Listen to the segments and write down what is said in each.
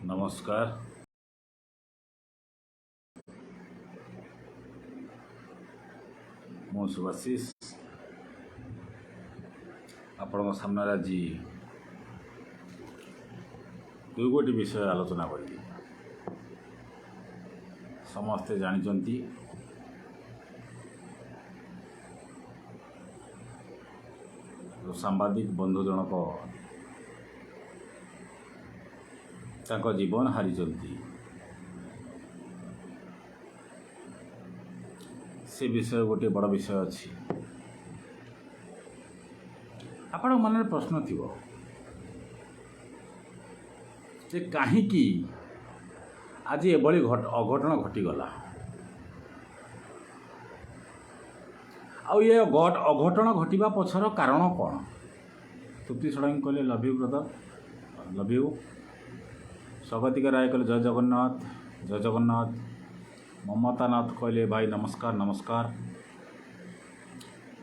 नमस्कार। मु सुभाषिष आपण सामने आज दुई गोटी विषय आलोचना करी। समस्ते जानते सांबादिक बंधु जनक तांको जीवन हारी से विषय गोटे बड़ विषय अच्छी। आपण मन प्रश्न थी जे कहीं आज एभली अघटन घटीगला ये अघटन घटवा पछर कारण कौन? तृप्ति षडंगी कहले love you brother, love you. Swagatika Ray कहले जय जगन्नाथ, जय जगन्नाथ। ममता नाथ कहले भाई नमस्कार नमस्कार।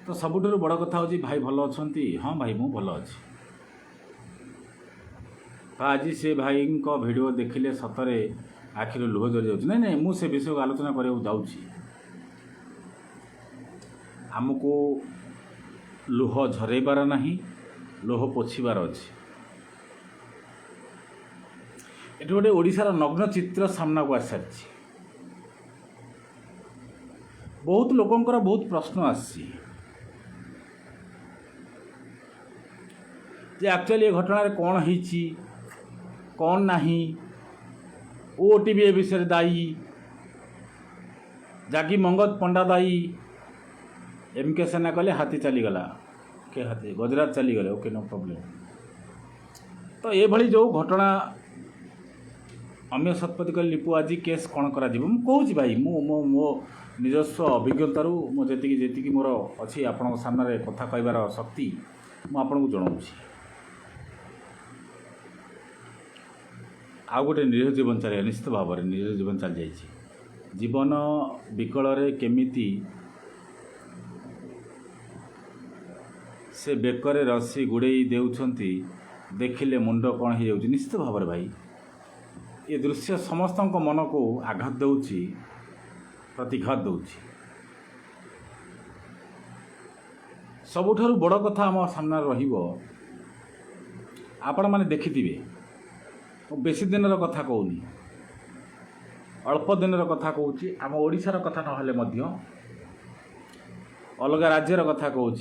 तो सबुठु बड़ कथा हो भाई भल अच्छी? हाँ भाई मु भल अच्छी। आज से भाई को वीडियो देखिले सतरे आखिर लुह जरी जाउछि। नहीं नहीं मु से विषय को आलोचना करने जाउछि। आमको लुह झरेबार नहीं, लुह पोछिबार अछि। एठी गोटे ओडिशार नग्न चित्र सामना को आसारछि। बहुत लोकंकर बहुत प्रश्न आसी जे एक्चुअली ये घटना कौन होईछि कौन नहीं। ओटीवी ए विषय दायी, जागी मंगत पंडा दायी। एमके सेना कहले हाथी चलीगला, के हाथी गुजरात चलीगले। Okay no problem. तो ये भली जो घटना अम्य शतपथी कहले लिपु आज केस कौन करा जीव मु कहूँ भाई मो मो निजस्व अभिज्ञतारू मुझे जी मोर अच्छी आपण सामने कथा कहबार शक्ति मुझे जनाऊँ। आउ गोटे निरीह जीवन चल निश्चित भाव में निरीह जीवन चल जाइए। जीवन विकल केमिति से बेकरे रसी गुड़े देउछंती देखिले मुंड कौन हो जाउछि। निश्चित भाव में भाई ये दृश्य समस्त मन को आघात दउछि, प्रतिघात दउछि। सबुठारु बड़ कथा आम सामने रहिबो आपण माने देखिथिबे। बेसी दिनर कथा कहूनी, अल्प दिनर कथा कहूँ। आम ओडिशार कथा नहेले मध्य अलग राज्यर कथा कहूँ।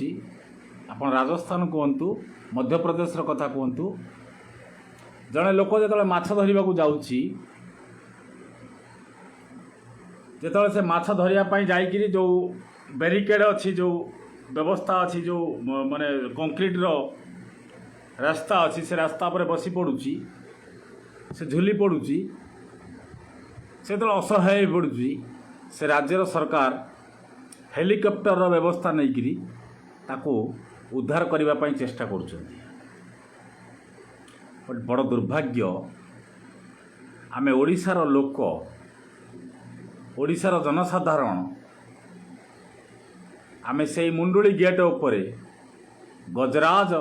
आप राजस्थान कहतु, मध्य प्रदेश कथा कहतु। जड़े लोक जो माछ धरने को जाऊँगी, जो से माछ धरियापाई जाइकिरी जो बैरिकेड अच्छी, जो व्यवस्था अच्छी, जो माने कंक्रीट रास्ता अच्छी, से रास्ता पर बसी पड़ुची, से झुली पड़ुची, से तो असहाय पड़ुची। से राज्यर सरकार हेलिकॉप्टर व्यवस्था नहीं करी ताको उद्धार करने चेष्टा करुछंती। बड़ दुर्भाग्य आम ओडिशार लोक, ओडिशार जनसाधारण आम से मुंडुली गेट उपरे गजराज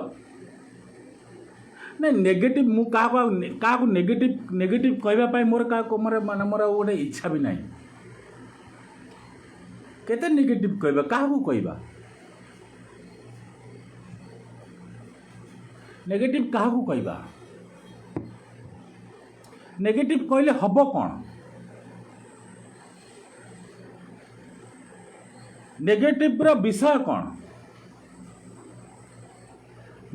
नहीं नेगेटिव मु क्या नेगेटिव नेगेटिव कहवाई मोर क्या माने मोर गोटे इच्छा भी नहीं। केते नेगेटिव कहबा क्या कहबा नेगेटिव क्या कहबा नेगेटिव कहले हब कौन? नेगेटिव रो विषय कौन?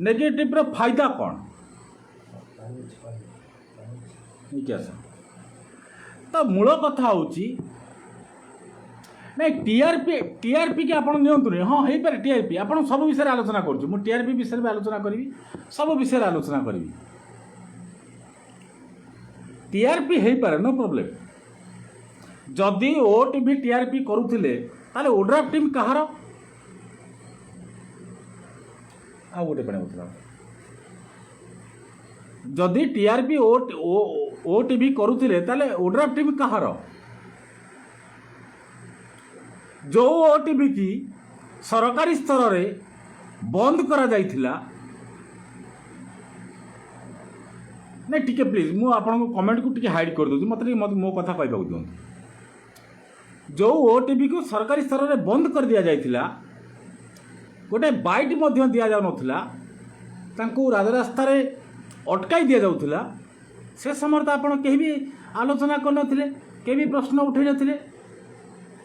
नेगेटिव रो फायदा कौन? क्या सर तो मूल कथा होची नहीं टीआरपी के आपण नियंतु। हाँ हो पारे टीआरपी आपण सब विषय आलोचना करूँ। मु टीआरपी विषय भी आलोचना करी, सब विषय आलोचना करी। टीआरपी हो पारे नो प्रॉब्लम। जदि ओटीवी टीआरपी करुथिले ताले ओड्राफ टीम कहार? आ गोटे पणे होतला। जदि टीआरपी ओटीवी करुथिले ताले ओड्राफ टीम कहार? जो ओटीवी की सरकारी स्तर में बंद करा जाइथिला नहीं टिके प्लीज मु आपन कमेंट को टिके हाइड कर दूँ मत मो कथा कहवाक दिखाँ जो ओटीवी को सरकारी स्तर में बंद कर दि जाइथिला गोटे बाइट दि जाऊला राजरास्त अटकाई दि जाऊला से समय तो आप कहीं भी आलोचना करनथिले कहीं भी प्रश्न उठे नथिले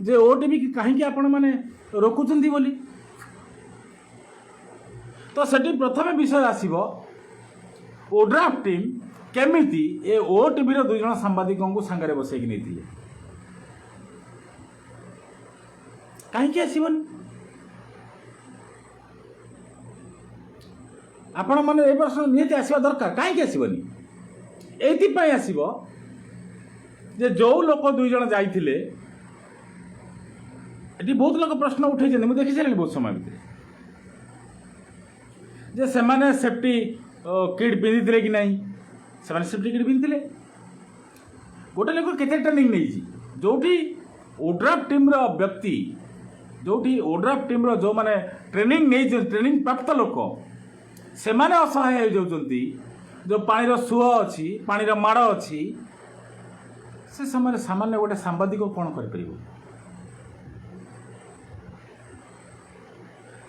जे ओटीवी की कहीं आपण मैंने रोकुचंती बोली तो सेठी प्रथम विषय आसीबो ओड्राफ्ट टीम केमिति ए ओटीवी रो 2 जण सांबादिकों को सांगरे बसैक नैथिले कहीं आसबनी आपण मैंने ये प्रश्न निहती आसवा दरकार कहीं आसबनी एपाई आसब जे जो लोक 2 जण जाइथिले एटी बहुत लोग प्रश्न उठे मुझे देखी सारे बहुत समय भितर जे से माने सेफ्टी किट पिंधि कि नहीं से सेफ्टी किट पिंधि गोटे लोक केते ट्रेनिंग नहीं जोटी ओड्राफ्ट टीम रो व्यक्ति जोटी ओड्राफ्ट टीम रो जो माने ट्रेनिंग नहीं ट्रेनिंग प्राप्त लोक से माने असहाय हो जाउचंती जो पानी सुह अच्छी पानी माड़ अच्छी से समय सामान्य गोटे सांबादिक कौन कर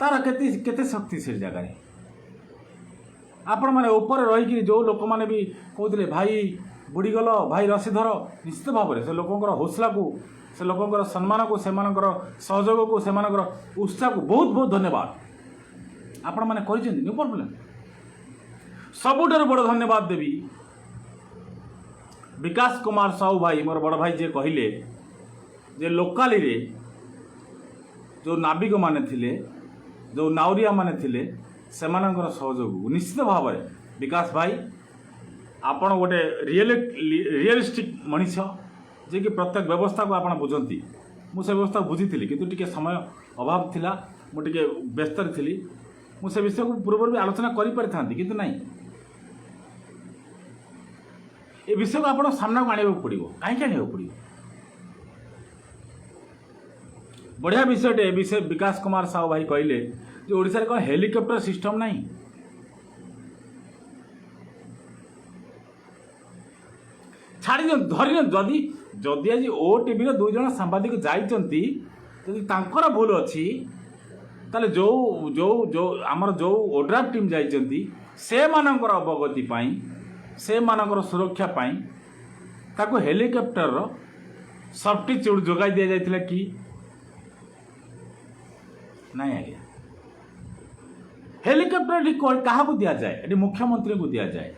तार केते शक्ति से जगह आपण मैंने ऊपर रही जो लोक मैंने भी कहते भाई बुड़ीगल भाई रसी धर निश्चित भाव में से लोकंर हौसला को से लोकंर सम्मान को से सहयोग को से उत्साह को बहुत बहुत धन्यवाद आपण मैंने कर नो प्रॉब्लम सबुठार बड़ धन्यवाद देवी विकास कुमार साहू भाई मोर बड़ भाई जे कहले जे लोकाली रे जो नाविक माने थिले जो नाउरिया माने थिले सेमानंकर सहयोग निश्चित भाव में विकास भाई आपण गोटे रियलिस्टिक मनीष जे कि प्रत्येक व्यवस्था को आपण बुझंती मुझे व्यवस्था बुझी किंतु टिके समय अभाव थिला मुझे व्यस्त थी मुझे विषय को पूर्व भी आलोचना करि पारि थांती किंतु नहीं ए विषय को आपण सामना को आने पड़ो कहीं आने पड़ो बढ़िया विषयटे विषय विकास कुमार साहू भाई कहले जो ओडिशा रे कौन हेलिकॉप्टर सिस्टम नहीं छाड़ी धरी जदि जदि आज ओटीवी रो 2 जण सांबादिक जाइचंती जदि तांकर भूल अछि ताले जो जो जो आमर जो ओड्राफ्ट टीम जाइचंती से मानकर अवगति पाई से मानकर सुरक्षा पाई ताको हेलिकॉप्टर रो सब्स्टिट्यूट जोगाई दिया जाइथिला कि नहीं आज्ञा हेलिकॉप्टर क्या दिया जाए ये मुख्यमंत्री को दिया जाए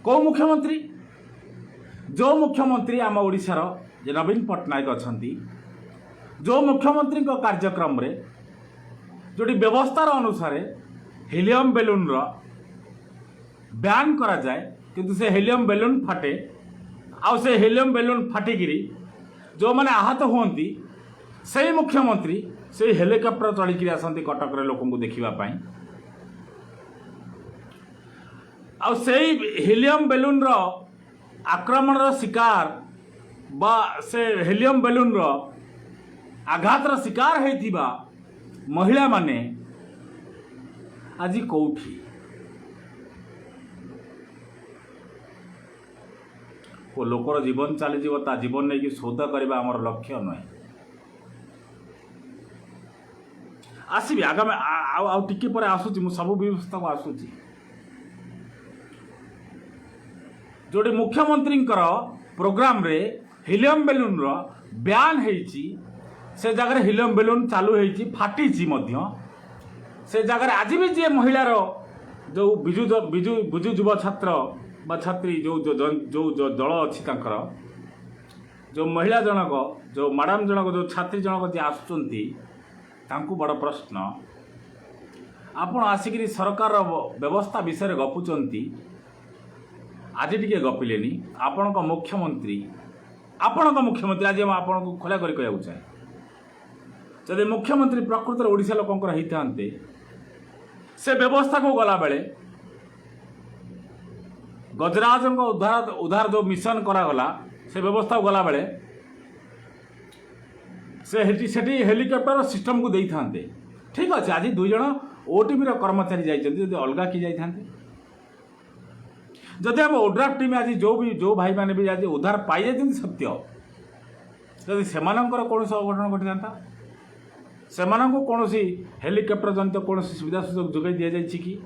कौ मुख्यमंत्री जो मुख्यमंत्री आम ओडिशार जे नवीन पट्टनायक अच्छा जो मुख्यमंत्री कार्यक्रम रे जोटी व्यवस्थार अनुसार हेलियम बेलून रो बैन करा जाए किंतु से हेलियम बेलून फाटे आउ से हेलियम बेलून फाटिकी जो मैंने आहत हुंती से मुख्यमंत्री से हेलिकॉप्टर चढ़ी आसती कटक लोक देखापी से हेलियम बेलून रो आक्रमण रो शिकार बा से हेलियम बेलून रो आघात रो शिकार होइथिबा महिला माने आज कौठी को लोकर जीवन चली ता जीवन नहीं कि शोध करवा आमर लक्ष्य नुहे आसबि आगामी आउ टिके पर आसुची मु सब व्यवस्था को आसुची जोटी मुख्यमंत्री प्रोग्राम रे हिलियम बेलून रो ब्यान हेची से जगह हिलियम बेलून चालू हेची फाटी मध्य से जगह आज भी जे महिलार जो बिजु बिजु बिजु युवा छात्र बा छात्री जो जो जो जो दल अच्छी तांकर जो महिला जनक जो मैडम जनक जो छात्री जनक जे आसुचंती तांकु बड़ प्रश्न आपण आसिक सरकार व्यवस्था विषय गपुचंती आज टिके गपिलेनी आपण मुख्यमंत्री आज आपण को खोला कर कहू चाहे जदि मुख्यमंत्री प्रकृत ओडिशा लोकंकर होते से व्यवस्था को गला बेले गजराज उद्धार उद्धार जो मिशन करागला से व्यवस्था को गला बेले से हेलिकॉप्टर सिस्टम को दे था ठीक अच्छे आज 2 जण ओटीवी कर्मचारी जाइए अलग किए जाते जदि आम ओड्राफ्ट टीम आज जो भाई मैंने भी आज उद्धार पाई जाती सत्य जदि से कौन अघटन घटी था से कौन हेलिकप्टर जनित कौन सुविधा सुजोग जोगाई दि जाए कि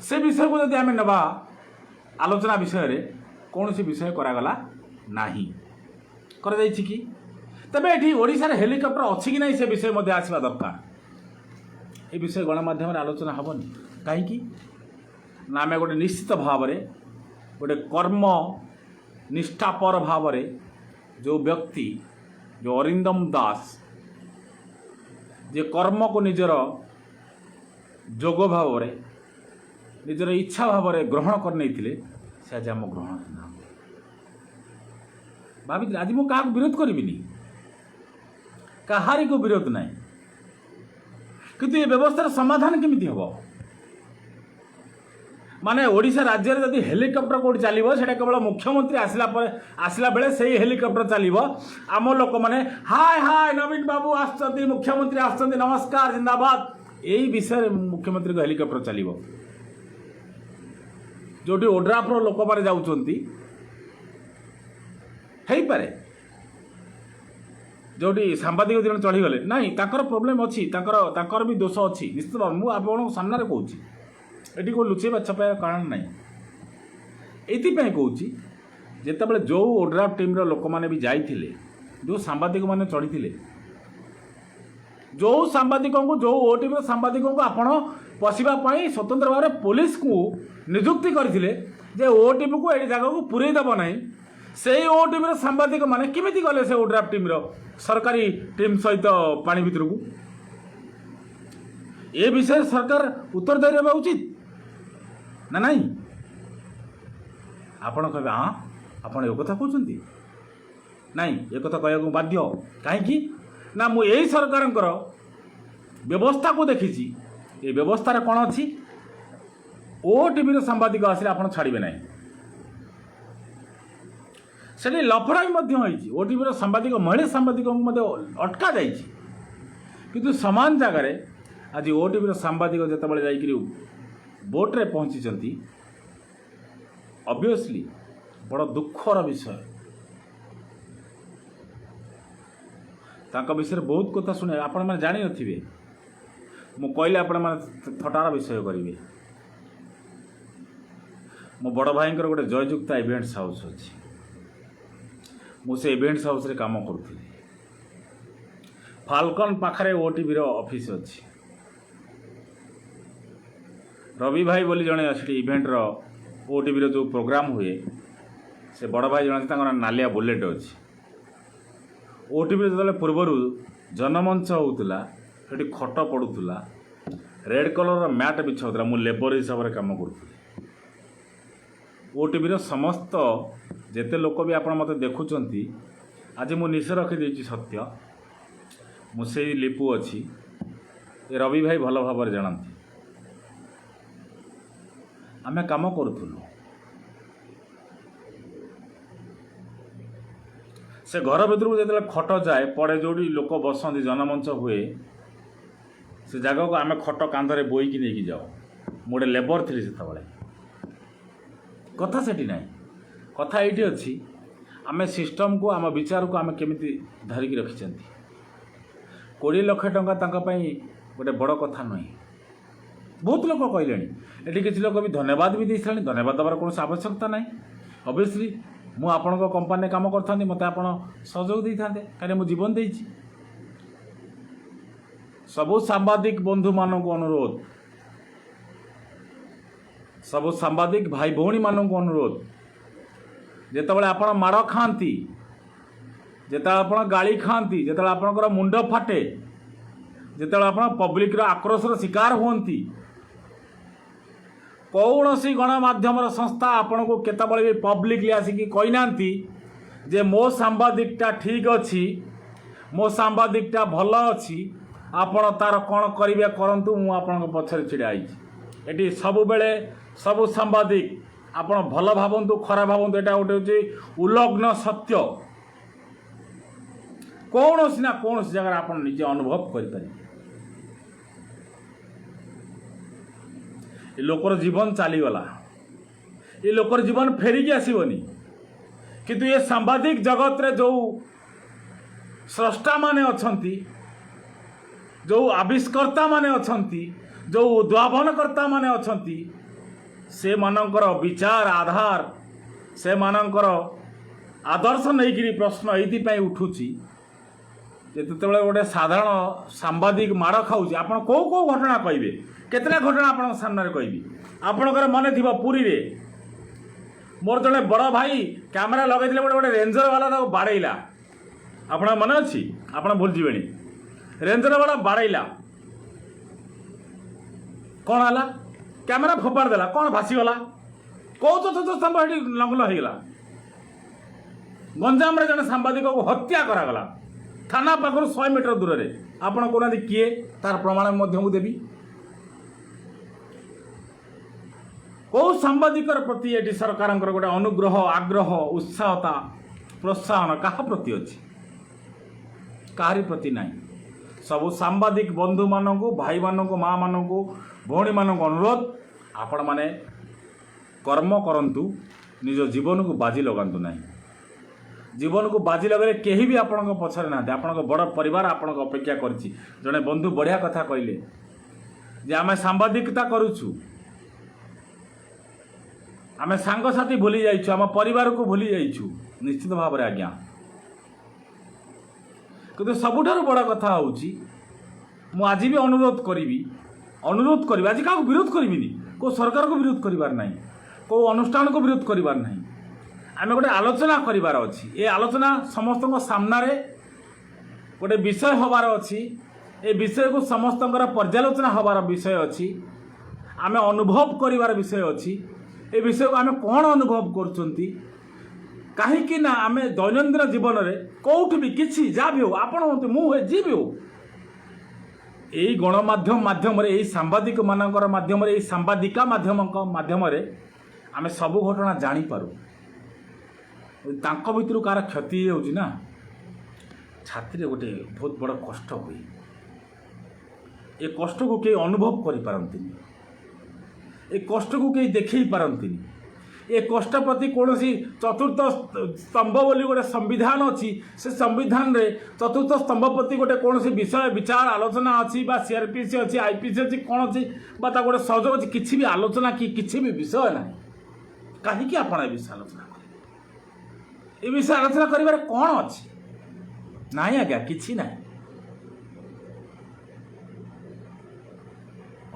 से विषय को जब आम नवा आलोचना विषय कौन विषय करागला नहीं कि तबे ये ओडिशार हेलिकप्टर अच्छी कि नहीं से विषय मध्य आसवा दरकार ये विषय गणमाध्यम आलोचना हेनी कहीं ना आम गोटे निश्चित भाव गोटे कर्म निष्ठापर भाव जो व्यक्ति जो अरिंदम दास जे कर्म को निजर जोग भाव निजर इच्छा भाव ग्रहण कर नहीं से आज आम ग्रहण भाभी आज मुझे क्या विरोध करी कहारी को विरोध नहीं किंतु ये व्यवस्थार समाधान केमिति हम माने ओडिशा राज्य में जब हेलिकप्टर कौट चलो से केवल मुख्यमंत्री आसला बेले से हेलिकप्टर चलो आम लोक मैंने हाय हाय नवीन बाबू आसुच्च मुख्यमंत्री आसुच्च नमस्कार जिंदाबाद यही विषय मुख्यमंत्री को हेलिकप्टर चलो जोटी ओड्राफ्र लोक मैंने जाऊँगी जोटी सांबादिक दिन चढ़ीगले नाई प्रोब्लेम अच्छी भी दोष अच्छी निश्चित भाव मुझे आप सामने कौच ये को लुचेबा छपाया कारण ना ये कहूँ जिते जो ओड्राफ्ट टीम लोक मैंने भी जाइए जो सांबादिक मैंने चढ़ी जो सांबादिक को जो ओ टीम सांबादिक को आपण पशिवाई स्वतंत्र भाव में पुलिस को नियुक्ति करते ओ टीम को ये जगह को पूरे देव ना से ओ टीम सांबादिक मैंने केमी गले से ओड्राफ्ट टीम सरकारी टीम सहित पानी भितर को ये विषय सरकार उत्तरदायी रहा उचित ना नहीं आपण कहे हाँ आपण ये कथा कहते नाई ये कथा कह बाध्य कहीं ना मु यही सरकार व्यवस्था को देखी ये व्यवस्था कौन अच्छी ओ टीवी सांबादिक आसिले आप छाड़े ना से लफड़ा भी ओ टीवी सांबादिक महिला सांबादिक अटका जाइए सामान जगार आज ओ टीवी सांबादिक जिते जा बोट्रे पहुँची ऑब्वियसली बड़ दुखर विषय तांका विषय बहुत कथा शुणे आपण मैंने जानी नथिबे मु कहले आपण मैंने थटार विषय करेंगे मो बड़ भाई गोटे जयजुक्ता इवेंट्स हाउस अच्छी मुझे इवेंट्स हाउस रे काम करुँगी फाल्कन पाखरे ओ टीवी ऑफिस अच्छी रवि भाई बोली जड़े से इवेंटर ओ टीवी जो प्रोग्राम हुए से बड़ भाई जन नालिया बुलेट अच्छी ओ टीवी जो पूर्वर जनमंच होता ये खट पड़ूला रेड कलर मैट बिछाऊला मु लेबर हिसाब से कम करुँ ओ टीवी समस्त जेते लोक भी आप मत देखुंट आज मु निशे रखीदे सत्य मुझे लिपु अच्छी ये रवि भाई भल भाव जानती आमे काम करूँ से घर भीतर जो खट जाए पड़े जो लोक बसती जनमंच हुए से जगह को आम खट कांधरे बोईकी नहीं जाओ गोटे लेबर थी से कथा से ना कथा ये अच्छी आम सिस्टम को आम विचार को आम केमी धरिकी रखी 20 लाख टंका गोटे बड़ कथा नुह बहुत लोग कहले ये किसी लोग भी धन्यवाद भी दे सारे धन्यवाद देवार कौन आवश्यकता ना ऑब्वियसली मु आपण कंपानी काम करता मत आप सहयोग दे था कहीं मुझे जीवन दे सबु सांबादिक बंधु मान अनुरोध सबु सांबादिक भाई भौणी मान अनुरोध जिते आप माड़ खाती जिते आप गाड़ी खाती जिते आप मुंड फाटे जिते आप पब्लिक आक्रोशर शिकार हुंती कौन सी गणमाध्यम संस्था आपण को केतबले भी पब्लिकली आसिकी कही ना जे मो सांबादिकटा ठीक अच्छी मो सांबादिकटा भल अच्छी आपण तार कौन करेंगे करंतु मु आपण पछरे छिड़ा ये सब बेले सब सांबादिक आपण भल भावतु खराब भावतु यहाँ गोटे हूँ उल्लग्न सत्य कौन सी ना कौन सी जगह आप निजे अनुभव करें ए लोकर जीवन चलीगला ये लोकर जीवन फेरिकी आसबनी किंतु ये सांबादिक जगत रे जो स्रष्टा माने अछंती जो आविष्कर्ता माने अछंती जो उद्भावनकर्ता माने अछंती से मानकर विचार आधार से मानकर आदर्श नहीं प्रश्न ये उठुची जिते गोटे साधारण सांबादिक माड़ खाऊँ आप कौ कौ घटना कहे केतना घटना आप सामने कहबी आपणकर मन थी पुरी रे मोर जड़े बड़ भाई कैमेरा लगे गोटे गोटे रेंजर वाला बाड़ेला आप मन अच्छी आप भूल जीवे रेंजर वाला बाड़ेला कौन है कैमेरा फोपाड़ देला कौन भासीगला कौ चतुर्थ स्तंभ लग्न होगा गंजाम जड़े सांबादिक को हत्या करागला थाना पाखर 100 मीटर दूर रे आपण कहना किए तार प्रमाण देवी कौ सांबादिकर प्रति ये सरकार गोटे अनुग्रह आग्रह उत्साहता प्रोत्साहन क्या प्रति अच्छी कहारी प्रति ना सबू सांबादिक बंधु मानक भाई मानक माँ मानक भौणी मानक अनुरोध आपण माने कर्म करंतु निज जीवन को बाजी लगातु ना जीवन को बाजी लगे कहीं भी आपण पछरे ना आपण बड़ परिवार आपण अपेक्षा करछि जड़े बंधु बढ़िया कथा कहले जे आमे सांबादिकता करूछु आमे सांगसाथी भूली जाइछु आम परिवार को भूली जाइछु निश्चित भाव में आज्ञा किंतु सबुठारु बड़ कथा होउछि मु आज भी अनुरोध करी आज क्या विरोध करी को सरकार को विरोध करिवार नहीं को अनुष्ठान को विरोध करिवार नहीं आम गोटे आलोचना करिवार अछि ए आलोचना समस्त सामना रे गोटे विषय हबार अछि ए विषय को समस्त पर्यालोचना हबार विषय अछि आम अनुभव करिवार विषय अछि ए विषय को आम कौन अनुभव करचंती कहीं ना आम दैनंदिन जीवन में कौट भी किसी जहाँ भी हो आपण हूँ मुझे जी भी हो यही गणमाध्यम माध्यम यही सांबादिक मानकर माध्यम यही सांबादिका माध्यम आम सबू घटना जानीपारू भितर कार क्षति होना छाती गोटे बहुत बड़ कष्ट हुए ए कष्ट को कई अनुभव करपारती ए कष्ट को कई देखे पारती ए कष्ट प्रति कौन चतुर्थ स्तंभ बोली गोटे संविधान अच्छी से संविधान रे चतुर्थ स्तंभ प्रति गोटे कौन विषय विचार आलोचना अच्छी सीआरपीसी अच्छी आईपीसी अच्छी कौन अच्छी गोटे सहयोग अच्छी किसी भी आलोचना कि भी विषय ना कहीं आप विषय आलोचना करें ये विषय आलोचना कर कौन अच्छी ना आज्ञा कि ना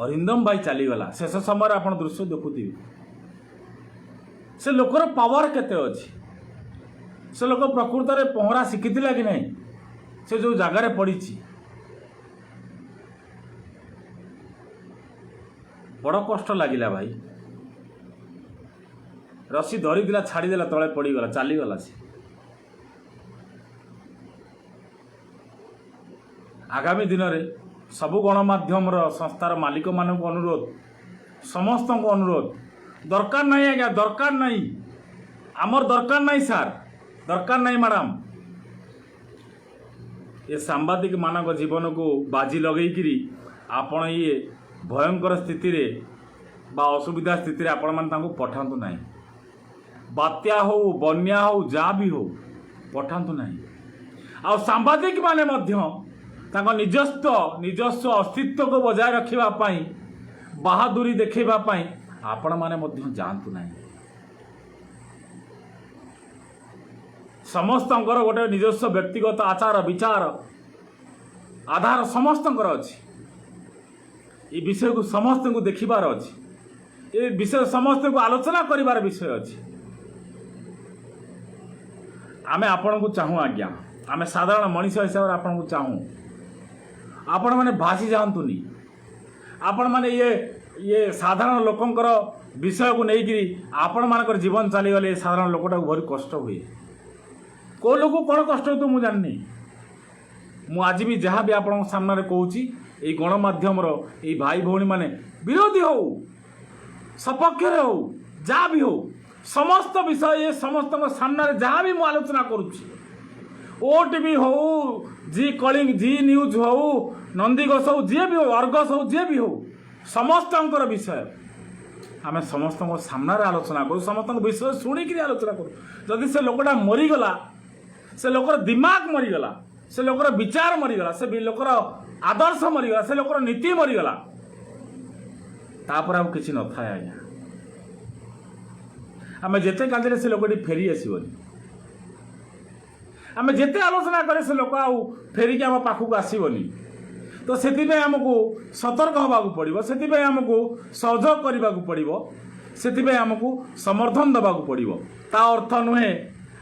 अरिंदम भाई चलीगला शेष समय आप दृश्य देखुथे से लोकर पावर केते अच्छी से लोक प्रकृत में पहरा शिखिला कि नहीं से जो जगार पड़ी बड़ कष्ट लगिला भाई रसी धरीला छाड़देला तले पड़गला चलीगला सी आगामी दिन में सबु गणमाध्यम संस्थार मालिक मान अनुरोध समस्त अनुरोध दरकार नहीं आज्ञा दरकार नहीं आमर दरकार नहीं सार दरकार नहीं मैडम ये सांबादिक मानक जीवन को बाजी लगेकरी आपण ये भयंकर स्थिति रे बा असुविधा स्थिति रे आपण मान तांको पठांतु नहीं बात्या हो बन्या हो जहाँ भी हो पठांतु नहीं आ सांबादिक माने मध्य तांको निजस्व अस्तित्व को बजाय रखिबा पाई बहादुरी देखिबा पाई आपण माने मध्य जानतु नहीं समस्त गोटे निजस्व व्यक्तिगत आचार विचार आधार समस्त अच्छी ये विषय को समस्त को देखिबार अच्छी ये विषय समस्त को आलोचना करिबार विषय अच्छी आमे आपण को चाहूँ आज्ञा आमे साधारण मनीष हिसाब से आपण को चाहूँ आपण माने भासी जातुनी आपण माने ये साधारण लोकंकर विषय को लेकिन आपण मानकर जीवन चलीगले साधारण लोकटा को भारी कष्ट हुए को लोक कौन कष्ट हो तो मुझे जाननी मु आज भी जहाँ भी आपण सामने कहूँ ये गणमाध्यम ये भाई भौणी माने विरोधी हो सपक्ष हो जहाँ भी हो समस्त विषय ये समस्त सामने जहाँ भी मु आलोचना करुच्ची ओटीवी हो जी कलिंग जी न्यूज हो नंदीघोष हो जी भी हो अर्गस हो जी भी हो समस्त विषय आम समस्त सामने आलोचना करूँ, समस्त विषय शुणिक आलोचना करूँ। जदि से लोकटा मरीगला, से लोकर दिमाग मरीगला, से लोकर विचार मरीगला, से लोकर आदर्श मरीगला, से लोकर नीति मरीगला, तापर आउ किसी न था आज्ञा। आम जिते कांदे से लोकटी फेरी आसबनी, आम जिते आलोचना करे से लोक आउ फेरिक आम पाखक आसबनी। तो से आमको सतर्क होगाक पड़ो, से आमको सहयोग करने को पड़ो, से आमको समर्थन देवाक पड़ो। ता अर्थ नुहे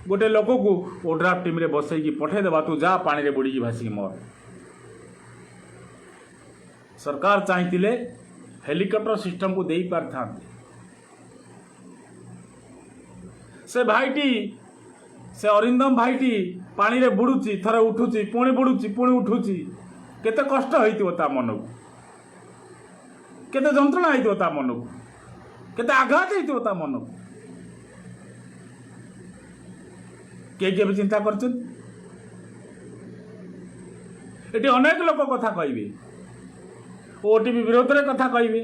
गोटे लोक को ओड्राफ्ट टीम रे बसैकी पठेदेवा, तू जा पानी रे बुड़ी भासिक मर। सरकार चाहिए हेलिकॉप्टर सिस्टम को दे पार था। से भाईटी से अरिंदम भाईटी पानी रे बुड़ुची, थरे उठुची, पुणी बुड़ुची, पुणी उठुची। केते कष्ट होइतिबो ता मन को, केते जंत्रणा होइतिबो ता मन को, केते आघात होइतिबो ता मन को। के भी चिंता करछन? एटी अनेक लोक कथा कहिबे, ओटीपी विरोध रे कथा कहिबे,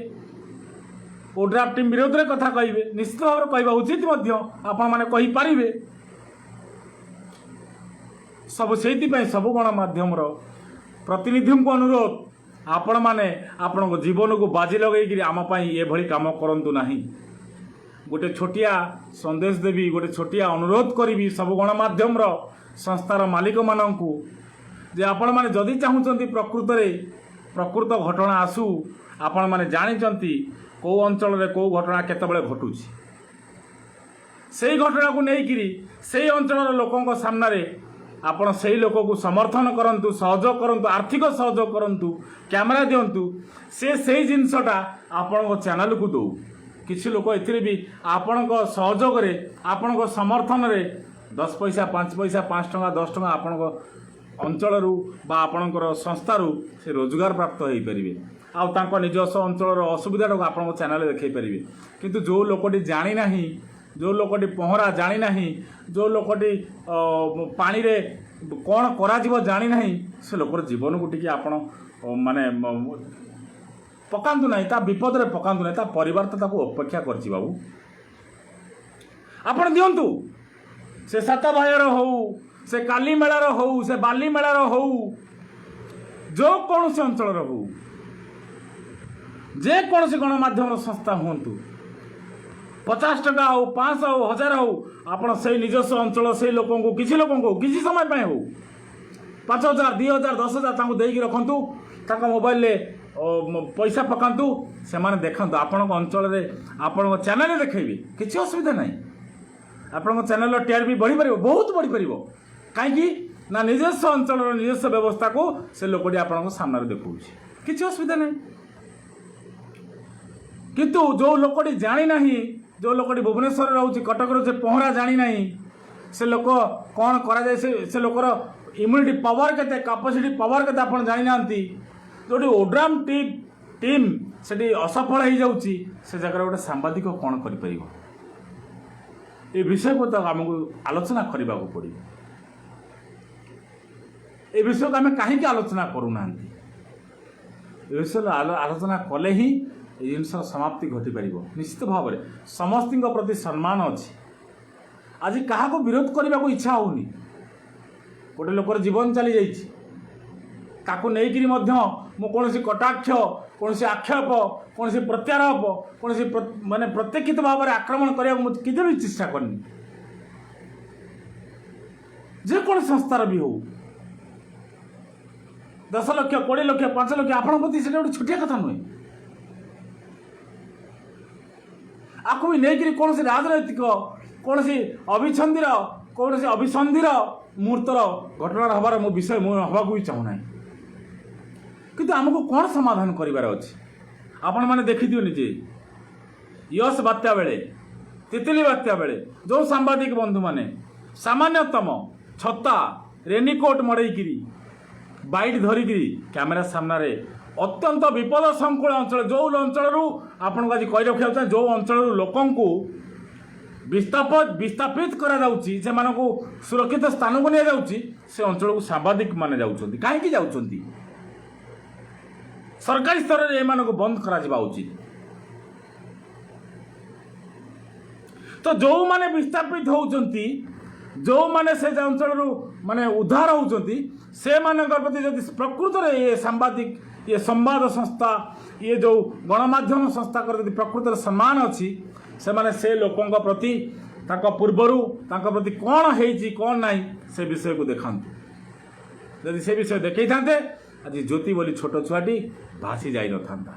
ओड्राफ्ट टीम विरोध रे कथा कहिबे। निश्चित भाव कहवा उचित मध्य आपण माने कहि पारिबे। सब सेति पय सब गणमाध्यम रो प्रतिनिधि को अनुरोध, आपण माने आपण जीवन को बाजी लगे आम ये भली काम करंतु नहीं। गोटे छोटिया संदेश देवी, गोटे छोटिया अनुरोध करी सब गणमाध्यम रो संस्थार मालिक मानू जे आपण माने जदि चाहूँगी प्रकृत रे प्रकृत घटना आसू, आपण माने जानिचंती कौ अंचल रे कौ घटना केतबेले घटुची, से घटना को लेकिरी से अंचल लोकों सामने रे आपण से लोक को समर्थन करंतु, सहयोग करंतु, आर्थिक सहयोग करंतु, कैमरा दिंतु। से जिनसटा आपण चैनल को दो। किसी लोक एथिरे भी आपण सहयोग रे, आपण समर्थन रे 10 पैसा 5 पैसा 5 टंका 10 टंका आपण अंचल बा आपणकर संस्थारू से रोजगार प्राप्त हो पारे। आउ तांको निजस्व अंचल असुविधा आपण चैनल देखई पारे। किंतु जो लोकटी जानी नाही, जो लोकटी पहरा जानी नाही, जो लोकटी पानी रे कौन करा जानी नाही, से लोकर जीवन को टिके आपण माने पकांतु नाही, ता विपद रे पकांतु नाही। ता परिवार तो ताको अपेक्षा करछि बाबू, आपण दियंतु। से सात भाईर हो, से काली मेलार हो, से बाली मेलार हो, जो कौन से अंचल हो, जे कौन से गणमाध्यम संस्था हुंतु, 50 टका हो, 500 हो, 1000 हो, आपण से निजस्व अंचल से लोकों को किसी किसी समय पे हो 5000 2000 10000 तांको देकी रखंतु, तांको मोबाइल ले पैसा पकांतु, से माने देखंतु आपण अंचल रे आपण चैनल देखैबे, किसी असुविधा नहीं। आपण चैनल टीआरपी बढ़ी पारिबो, बहुत बढ़ी पारिबो। काहेकि ना निजस्व अंचल निजस्व व्यवस्था को से लोकटी आपण सामने देखौछि, किसी असुविधा नहीं। किंतु जो लोकटी जानी नहीं, जो लोकटी भुवनेश्वर रोचे, कटक रोचे, पहरा जानी नहीं, से लोक कौन करा जाए, से लोकर इम्यूनिटी पावर केते, कैपेसिटी पावर केते आपण जानी नांती। जोटी ओड्राम टीम सेठी असफल हो जाउची, से जगह गोटे सांबादिक कौन करि परिबो। ए विषय को तो आमको आलोचना करने को पड़ो। ए विषय को आम कहीं आलोचना करूना, विषय आलोचना कले ही जिनसर समाप्ति घटी पार। निश्चित भाव में समस्त प्रति सम्मान अच्छी। आज क्या विरोध करने को इच्छा होनी, गोटे लोकर जीवन चली जाकि कौन कटाक्ष, कौन आक्षेप, कौन प्रत्यारोप, कौन माने प्रत्यक्षित भाव में आक्रमण करने को मुझे किसी भी चेष्टा करनी। जेको संस्थार भी हो 10 लाख 20 लाख 5 लाख आपण प्रति से गोटे छोटिया कथा नुहे। आपको भी नहीं कौन राजनैतिक कौन अभिछंदीर कौन अभिसंधिर मुहूर्तर घटना हबार मो विषय मुझे हवा भी चाहूना, किंतु आमको कौन समाधान करार अच्छे। आपण मैंने देखिथिबे निजे यश बात्या बेले, तितली बात्या बेले जो सांबादिक बंधु माने सामान्यतम छता रेनिकोट मड़ेकरी बाइट धरिकी कैमेरा सामने अत्यंत विपद संकुल अंचल, जो अंचल आपन आज कही रखा चाहे, जो अंचल लोकों को विस्थापित करा जाउची, से मानको सुरक्षित स्थान को नहीं जाउची, से अंचल को सांबादिक माने जाउचंती। काहेकि जाउचंती? सरकारी स्तर में एमानको बंद करा जिबा उचित। तो जो माने विस्थापित होउचंती जो माने से अंचल माने उद्धार होउचंती से मानकर प्रति जदि प्रकृत रे ये सांबादिक ये संवाद संस्था ये जो गणमाध्यम संस्था कर जदि प्रकृत सम्मान अच्छी से माने से लोकों प्रति ताका पूर्वरु ताका प्रति कौन है कौन नहीं से विषय को देखाते जदि से विषय देखई थांते आज ज्योति बोली छोट छुआटी भासी जाई न थांता।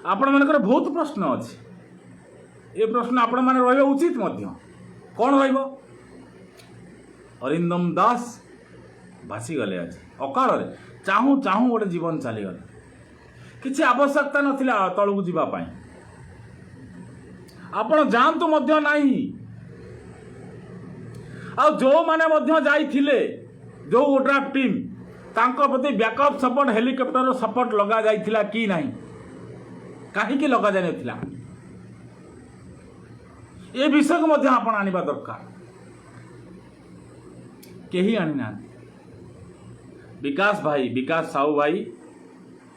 आपण मानकर बहुत प्रश्न अच्छी ये प्रश्न आपण माने रहिबा उचित मध्य कौन रहिबो अरिंदम दास भासी गले आज अकाल रे चाहू चाहू गोटे जीवन चली गले किसी आवश्यकता नथिला तळକୁ ଯିବା ପାଇଁ आपण जानतु मध्य नाही आ जो माने मध्य जाइथिले जो ड्राफ्ट टीम तांको प्रति बैकअप सपोर्ट हेलिकॉप्टर सपोर्ट लगा जाइथिला कि नाही काहे कि लगा जाय नथिला ये विषय को मध्य आपण आनिबा दरकार केही आनी ना विकास साहू भाई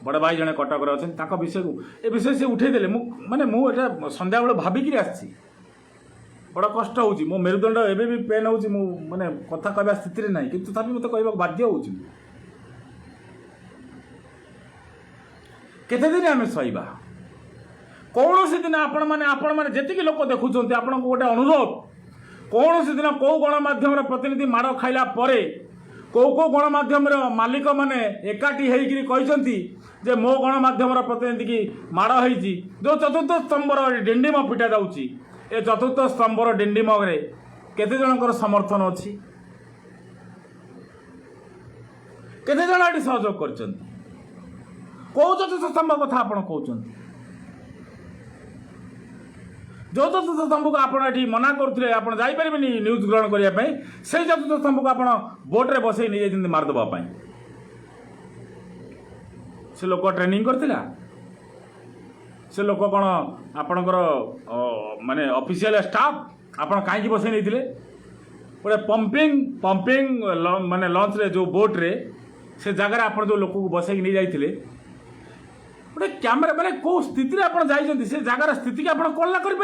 बड़ भाई जने कटक अच्छा विषय को ए विषय से उठे देले माने मुझे संध्या बेले भाविकी आसी बड़ा कष्ट हो मो मेरुदंड एबे भी पेन हो माने कथा कहवा स्थिति ना कि तथापि मत कहवा बाध्य हो केते दिन आम सहीबा कौन सी दिन आपण मैंने जी लोक देखुं आपण गोटे अनुरोध कौन सी दिन कौ गणमाध्यम प्रतिनिधि माड़ खाइला परे कौ गणमाध्यम मालिक मैंने एकाठी होती जे मो गणमाध्यम प्रतिनिधि की माड़ होती जो चतुर्थ स्तंभर डिंडिम पिटा जाऊँगी ए चतुर्थ स्तंभर डिंडिम केते जनकर समर्थन अच्छी केते जन ये सहयोग कर कौ चतुर्थ स्तंभ कथा आप कहते जो चतुर्थ स्तंभ को आप मना करुले आप जापर न्यूज ग्रहण करने से चतुर्थ स्तंभ को आप बोट्रे बसई नहीं जाती मारदेवाई से लोक ट्रेनिंग करथिला से लोक कौन आपणकर माने ऑफिशियल स्टाफ आपण कहीं बसई नहीं गोटे पंपिंग माने लॉन्च रे जो बोट रे से जगह आप जो लोक को बसई नहीं जाइए गोटे कैमेरा मैंने कौ स्थिति आप से जगार स्थिति की आप कल्ला करें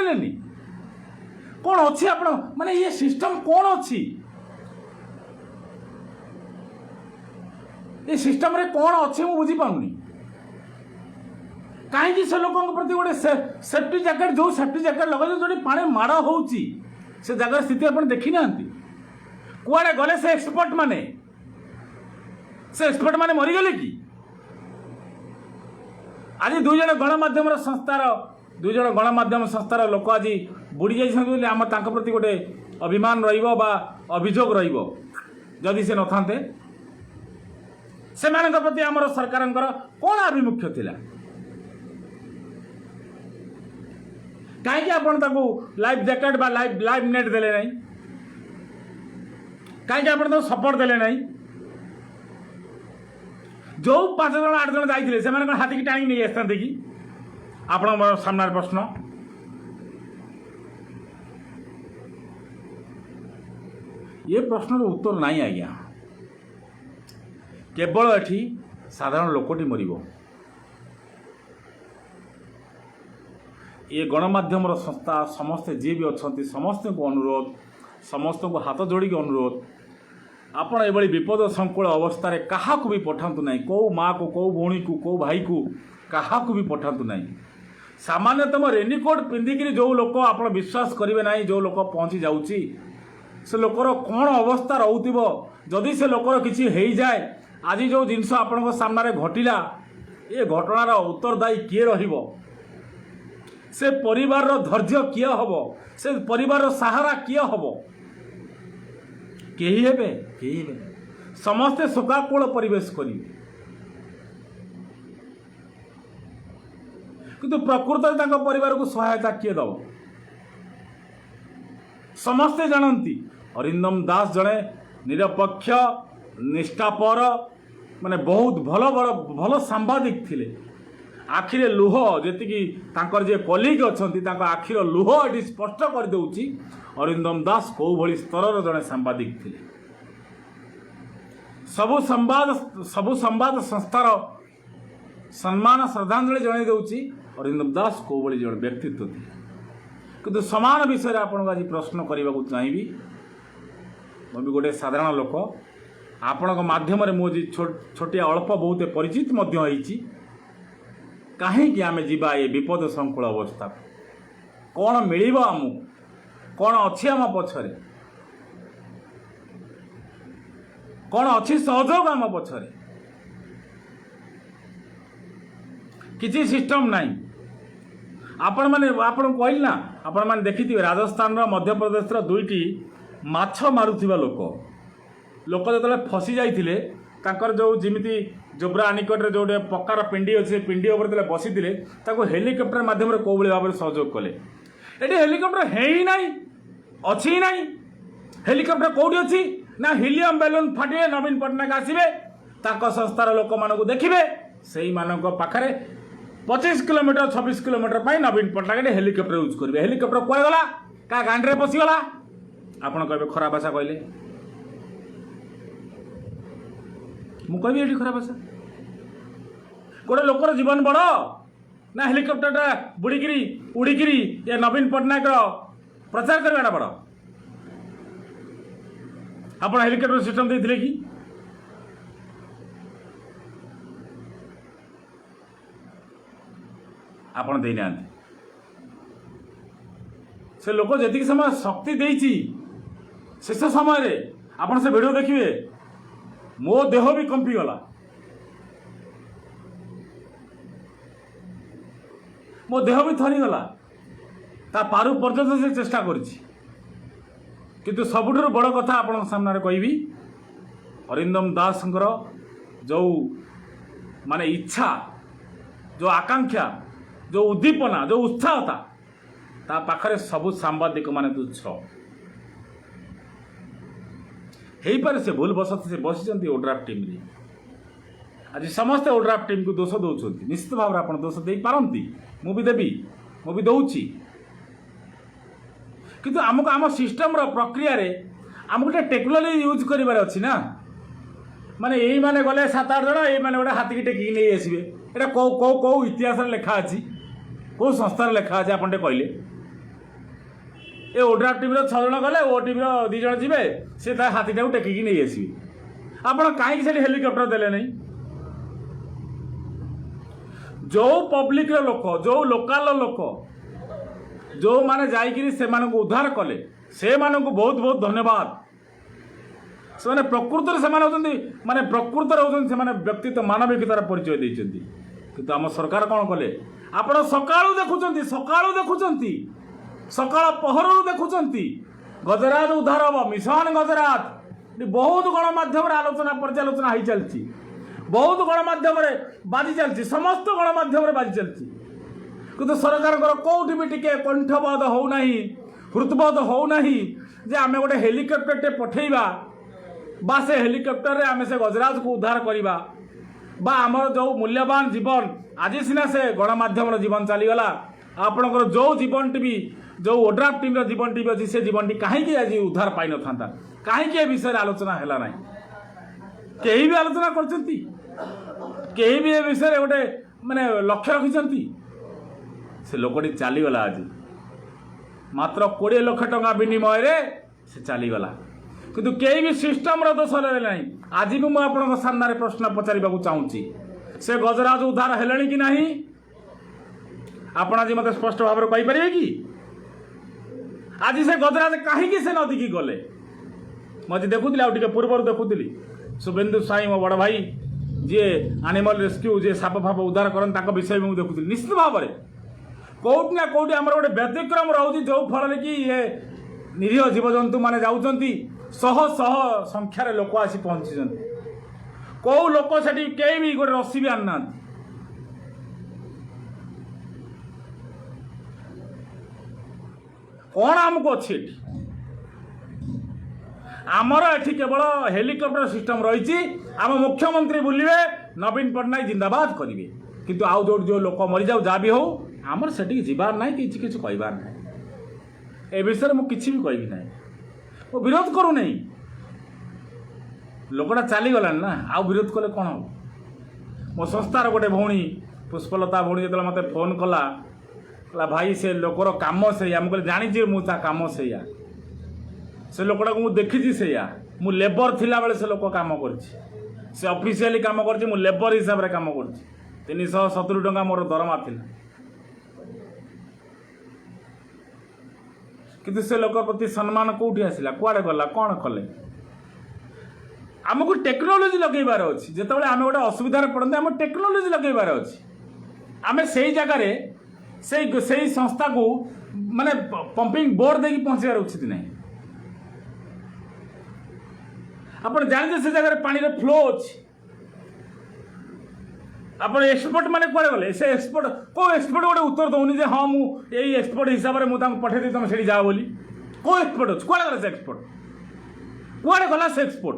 कौन अच्छी आप माने ये सिस्टम कौन अच्छी ये सिस्टम रे कौन अच्छे मुझे बुझीपारूनी कहीं से लोक प्रति गोटे सेफ्टी जैकेट जो सेफ्टी जैकेट लगे जो पानी माड़ हो जगार स्थिति आप देखी ना कुआड़े गले से एक्सपर्ट माने मरीगले कि आज दुई जन गणमाध्यम संस्थार गणमाध्यम संस्थार लोक आज बुड़ी जाइए आम प्रति गोटे अभिमान रभियोग रदि से नथांते से प्रति आमर सरकार कौन आभिमुख्य थिला कहीं आपन लाइफ जैकेट बा लाइफ नेट देले नहीं कहीं आप सपोर्ट देले नहीं जो 5 जन 8 जन जाइए से हाथी की टाणी नहीं आसते कि आप सामने प्रश्न ये प्रश्न उत्तर नहीं आज्ञा केवल एठी साधारण लोकटी मरिबो ये गणमाध्यम संस्था समस्ते जी भी अच्छा समस्त को अनुरोध समस्त को हाथ जोड़ी अनुरोध आपण ये विपद संकुल अवस्था क्या भी पठातु ना कौ माँ को कौ भौणी को कौ भाई को क्या भी पठातु ना सामान्यतम रेनिकोट पिंधिक जो लोक आप विश्वास करेंगे ना जो लोक पहुँची जाऊँगी से लोकर कौन अवस्था रोथब जदि से लोकर किसी हो जाए आज जो जिनस आपण सामने घटिला ये घटनार उत्तरदायी किए रहिबो से परिवार धैर्य किए हम से परिवार सहारा किए हम केही हेबे समस्ते शोकाकुल परिवेश करेंगे किंतु प्रकृत में परिवार को सहायता किए दब समस्ते जानती अरिंदम दास जड़े निरपेक्ष निष्ठापर माने बहुत भल सांबादिक थिले आखिरे लुह जी जे कलिग अच्छा आखिर लुह ये स्पष्ट कर दूची अरिंदम दास कौ भली स्तर जड़े सांबादिक थिले सबु संवाद संस्थार सम्मान श्रद्धांजलि जन दूची अरिंदम दास को भली जन व्यक्तित्व थे किंतु समान विषय आपको आज प्रश्न करने को चाहिए मैं भी गोटे साधारण लोक आपण माध्यम मुझे छोटिया अल्प बहुत परिचित कहीं आम जा ये विपद संकुल अवस्था कौन मिल आमको कौन अच्छी आम पछरे कौन अच्छी सहयोग आम पछरे किसी सिस्टम नहीं आपण मैंने आपन कहल ना आपण मैंने देखी राजस्थान मध्य प्रदेश दुईटी माछ मारुथिबा लोक जो फसी जाइए जो जमी जोब्रा निकट में जो पक्कार पिंडी अच्छे पिंडी उपर बसी हेलिकप्टर मध्यम कौ भाव में सहयोग कले ये हेलिकप्टर है ही ना अच्छी ही ना हेलिकप्टर कौटी अच्छी ना हिलियम बेलून फाटे नवीन पट्टनायक आसवे संस्थार लोक मानक देखिए से पाखे 25 किलोमीटर 26 किलोमीटर नवीन पट्टनायक हेलिकप्टर यूज करेंगे हेलिकप्टर कुआ गला क्या गांडे पशिगला आपड़ कहे खराब भाषा कहले मुझे ये खराब भाषा गोटे लोकर जीवन बड़ ना हेलिकप्टरटा बुड़िकी उड़िकी ये नवीन पट्टनायक प्रचार करवाटा बड़ आप हेलिकप्टर सिस्टम देते कि आपड़ देना से लोक जी समय शक्ति देती शेष समय आप से वीडियो देखिए मो देह भी कंपीगला मो देह भी थरीगला ता पारु पर्यंत से चेष्टा किंतु सबुठ बड़ कथा आपण सामने कहबी अरिंदम दास जो माने इच्छा जो आकांक्षा जो उद्दीपना जो उत्साहता ता पाखरे सबु सांबादिक माने तुच्छ हो पारे से भूल बसत से बसी ओड्राफ्ट टीम रे आज समस्ते ओड्राफ्ट टीम को दोष दौरान निश्चित भाव में आप दोष दे पारती मुझे देवी मुझे दौची किंतु आमको आम सिस्टम प्रक्रिया रे आमको गोटे टेक्नोलोजी यूज करार अच्छी ना माने यही माने गले 7-8 जन ये माने गोटे हाथी की टेकिक नहीं आसवे यहाँ कौ कौ कौ इतिहास लिखा अच्छी कौ संस्थार लिखा अच्छे आपन कहले ये ओड्राफ्ट टीम 6 जन गले ओ टीम 2 जन जी से हाथीटा को टेकिक नहीं आसवे आप कहीं से हेलिकप्टर देले नहीं जो पब्लिक लोक जो लोकाल लोक जो माने जाइकिरी से मानक उद्धार कले से मानक बहुत बहुत धन्यवाद से प्रकृत से माने प्रकृत होने व्यक्तित्व मानविकतार परिचय देते किंतु आम सरकार कौन कले आप सकाळू देखुं सकाळ पहर देखुं गजराज उद्धार हम मिशन गजराज बहुत गणमाध्यम आलोचना पर्यालोचना हो चलती बहुत गणमाध्यम बाजी चलती समस्त गणमाध्यम बाजी चलती किंतु सरकार कौटी भी टिके कंठबोध होना हृदबोध होना जे आम गोटे हेलिकप्टर टे पठेबा बा से हेलिकप्टर रे आम से गजराज को उद्धार करवा बा आमर जो मूल्यवान जीवन आज सीना से गणमाध्यम जीवन चलीगला आपणकर जो जीवन टी भी जो ओड्राफ्ट टीम जीवन टी भी अच्छी से जीवन टी कहीं आज उद्धार पाई न था कहीं विषय आलोचना है ना कहीं भी आलोचना कर विषय गोटे माने लक्ष्य रखिंट से लोकटी चलीगला आज मात्र 20 लाख टंका विनिमय से चलीगला किंतु कई भी सिस्टम दोष ना आज भी मुझे आप सामने प्रश्न पचार चाहूँगी से गजराज उद्धार है कि नहीं आप आज मत स्पष्ट भाव में कहींपर कि आज से गजराज कहीं से नदी की गले मुझे देखुली आगे पूर्व देखुली शुभेन्दु साई मो बड़ भाई जी एनिमल रेस्क्यू जी साप फाप उद्धार करते विषय भी मुझे देखुली निश्चित भाव में कौटी ना कौटी आम गोटे व्यतिक्रम रोचे जो फल कि ये निरीह जीवजंतु मैंने जाऊँगी शह शह संख्यार लोक आसी पहुँची कौ लोक से कई भी गोटे रस्सी भी आना कौन आमको अच्छी आमर एठी केवल हेलिकप्टर सिस्टम रही आम मुख्यमंत्री बुलवे नवीन पट्टनायक जिंदाबाद करेंगे किंतु आउ जो जो लोक मरी जाऊ जहाँ भी हो आमर से जीवार ना कि कहबार ना ए विषय मुझे किसी भी कहबी ना वो विरोध करू नहीं लोकटा चलीगला ना आउ विरोध कले कौन हम मो संस्थार गोटे भौणी पुष्पलता भौणी जो मत फोन कला भाई से लोकर कम से मुझे जानी मुझे कम से लोकटा को देखी से मु लेबर थिला बेले से लोक काम कर ऑफिशियली काम कर लेबर हिसाब से काम कर 370 टंका मोर दरमा थिला किंतु से लोक प्रति सम्मान कौटी आसला कुआड़े गला कौन कले आमको टेक्नोलोजी लगेबार अच्छी जिते आम गोटे असुविधार पड़ते आम टेक्नोलोजी लगेबार अच्छी आम से जगार से संस्था को माने पंपिंग बोर्ड देकी पहुँचार उचित नहीं आप जानते से जगह पानी फ्लो अच्छी आप एक्सपर्ट मैंने कौन गले से एक्सपर्ट को एक्सपर्ट गोटे उत्तर दौनी जे हाँ मुझे एक्सपर्ट हिसाब से मुझे पठे तुम से जाओ बोली को एक्सपर्ट अच्छे कौन गला से एक्सपर्ट कौन गला से एक्सपर्ट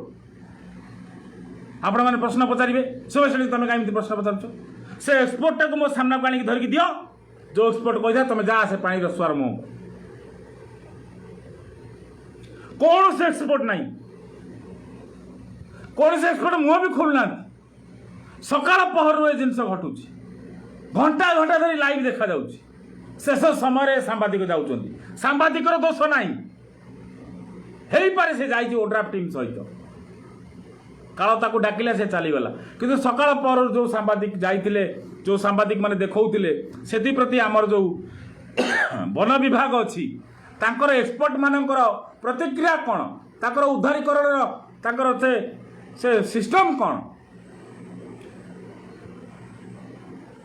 आपण मैंने प्रश्न पचारे से तुम कहीं प्रश्न पचार से एक्सपोर्टा को मो सामना को आनिक धरिकी दियो जो एक्सपोर्ट कही तुम जा से पानी रसुआर मुह कौन से एक्सपोर्ट नहीं कौन से एक्सपोर्ट मुह भी खोलना सकाल पहर ये जिनस घटू घंटा घंटा धरी लाइव देखा शेष समय सांबादिक जाऊँ सांबादिकर दोष ना हो पारे से जाइए ओड्राफ टीम सहित काल ताकू डाकिला से चलीगला किंतु सकाल पर जो सांबादिक जाइए जो सांबादिक माने देखौतिले सेति प्रति आमर जो वन विभाग अच्छी तांकर एक्सपर्ट मानकर प्रतिक्रिया कौन ताकर उद्धारीकरण ताकर से सिस्टम कौन